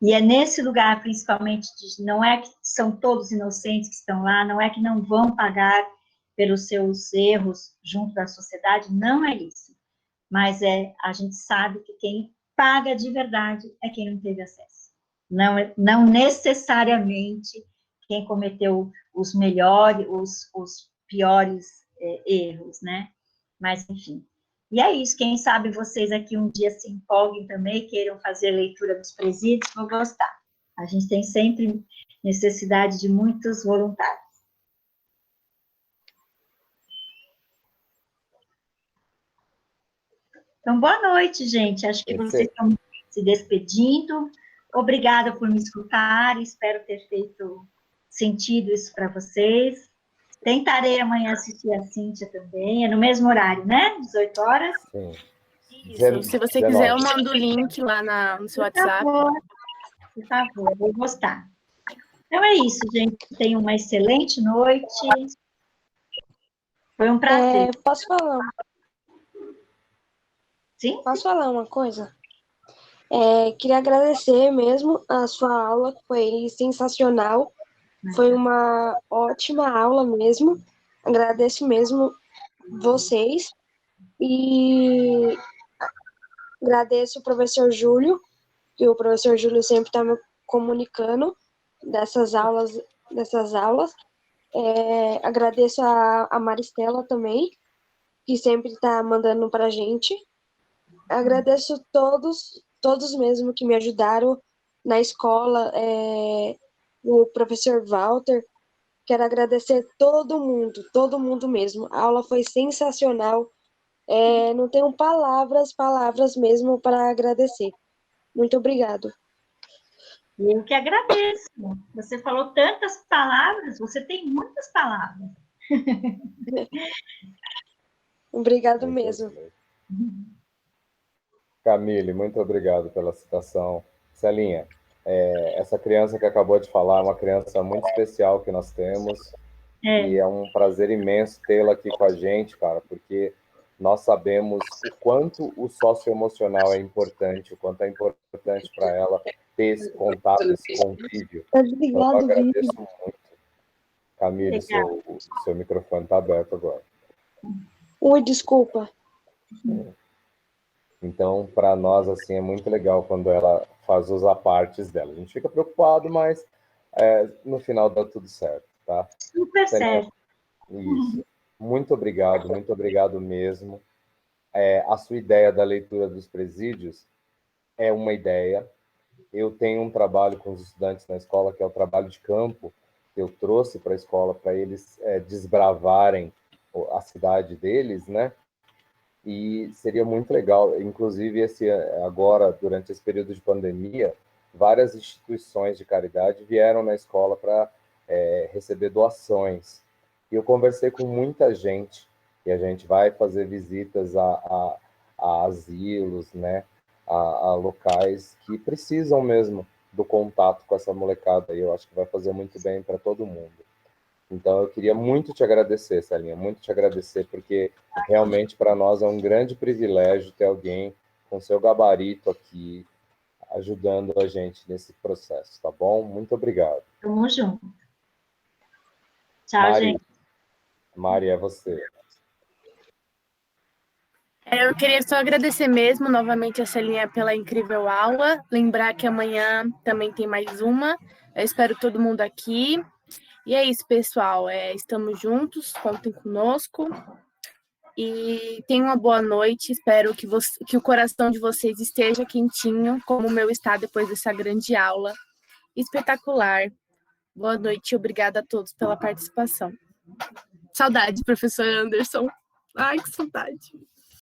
Speaker 2: e é nesse lugar, principalmente, não é que são todos inocentes que estão lá, não é que não vão pagar pelos seus erros junto da sociedade, não é isso. Mas a gente sabe que quem paga de verdade é quem não teve acesso. Não necessariamente quem cometeu os melhores, os piores erros, né? Mas, enfim. E é isso, quem sabe vocês aqui um dia se empolguem também, queiram fazer leitura dos presídios, vão gostar. A gente tem sempre necessidade de muitos voluntários. Então, boa noite, gente. Acho que vocês estão se despedindo. Obrigada por me escutar. Espero ter feito sentido isso para vocês. Tentarei amanhã assistir a Cíntia também. É no mesmo horário, né? 18 horas.
Speaker 3: Sim.
Speaker 1: Isso. Se você quiser, eu mando o link lá no seu WhatsApp.
Speaker 2: Por favor, vou gostar. Então é isso, gente. Tenham uma excelente noite. Foi um prazer.
Speaker 6: Posso falar?
Speaker 2: Sim?
Speaker 6: Posso falar uma coisa? Queria agradecer mesmo a sua aula, que foi sensacional. Foi uma ótima aula mesmo. Agradeço mesmo vocês e agradeço o professor Júlio, que o professor Júlio sempre está me comunicando dessas aulas. Agradeço a Maristela também, que sempre está mandando para a gente. Agradeço todos mesmo que me ajudaram na escola, o professor Walter. Quero agradecer todo mundo mesmo. A aula foi sensacional. Não tenho palavras mesmo para agradecer. Muito obrigado.
Speaker 2: Eu que agradeço. Você falou tantas palavras, você tem muitas palavras.
Speaker 6: Obrigado
Speaker 3: Muito
Speaker 6: mesmo.
Speaker 3: bem. Camille, muito obrigado pela citação. Celinha, essa criança que acabou de falar é uma criança muito especial que nós temos, e é um prazer imenso tê-la aqui com a gente, cara, porque nós sabemos o quanto o socioemocional é importante, o quanto é importante para ela ter esse contato, esse convívio. Então, eu agradeço muito. Camille, seu microfone está aberto agora.
Speaker 6: Ui, desculpa.
Speaker 3: Então, para nós, assim, é muito legal quando ela faz os apartes dela. A gente fica preocupado, mas no final dá tudo certo, tá?
Speaker 2: Super certo.
Speaker 3: Isso. Muito obrigado mesmo. A sua ideia da leitura dos presídios é uma ideia. Eu tenho um trabalho com os estudantes na escola, que é o trabalho de campo, que eu trouxe para a escola para eles desbravarem a cidade deles, né? E seria muito legal, inclusive agora, durante esse período de pandemia, várias instituições de caridade vieram na escola para receber doações. E eu conversei com muita gente, e a gente vai fazer visitas a asilos, né, a locais que precisam mesmo do contato com essa molecada, e eu acho que vai fazer muito bem para todo mundo. Então, eu queria muito te agradecer, Celinha, muito te agradecer, porque realmente para nós é um grande privilégio ter alguém com seu gabarito aqui, ajudando a gente nesse processo, tá bom? Muito obrigado.
Speaker 2: Tamo junto. Tchau,
Speaker 3: Mari,
Speaker 2: gente.
Speaker 3: Mari, é você.
Speaker 1: Eu queria só agradecer mesmo novamente a Celinha pela incrível aula. Lembrar que amanhã também tem mais uma. Eu espero todo mundo aqui. E é isso, pessoal. Estamos juntos, contem conosco. E tenham uma boa noite. Espero que o coração de vocês esteja quentinho, como o meu está depois dessa grande aula. Espetacular. Boa noite e obrigada a todos pela participação. Saudade, professor Anderson. Ai, que saudade.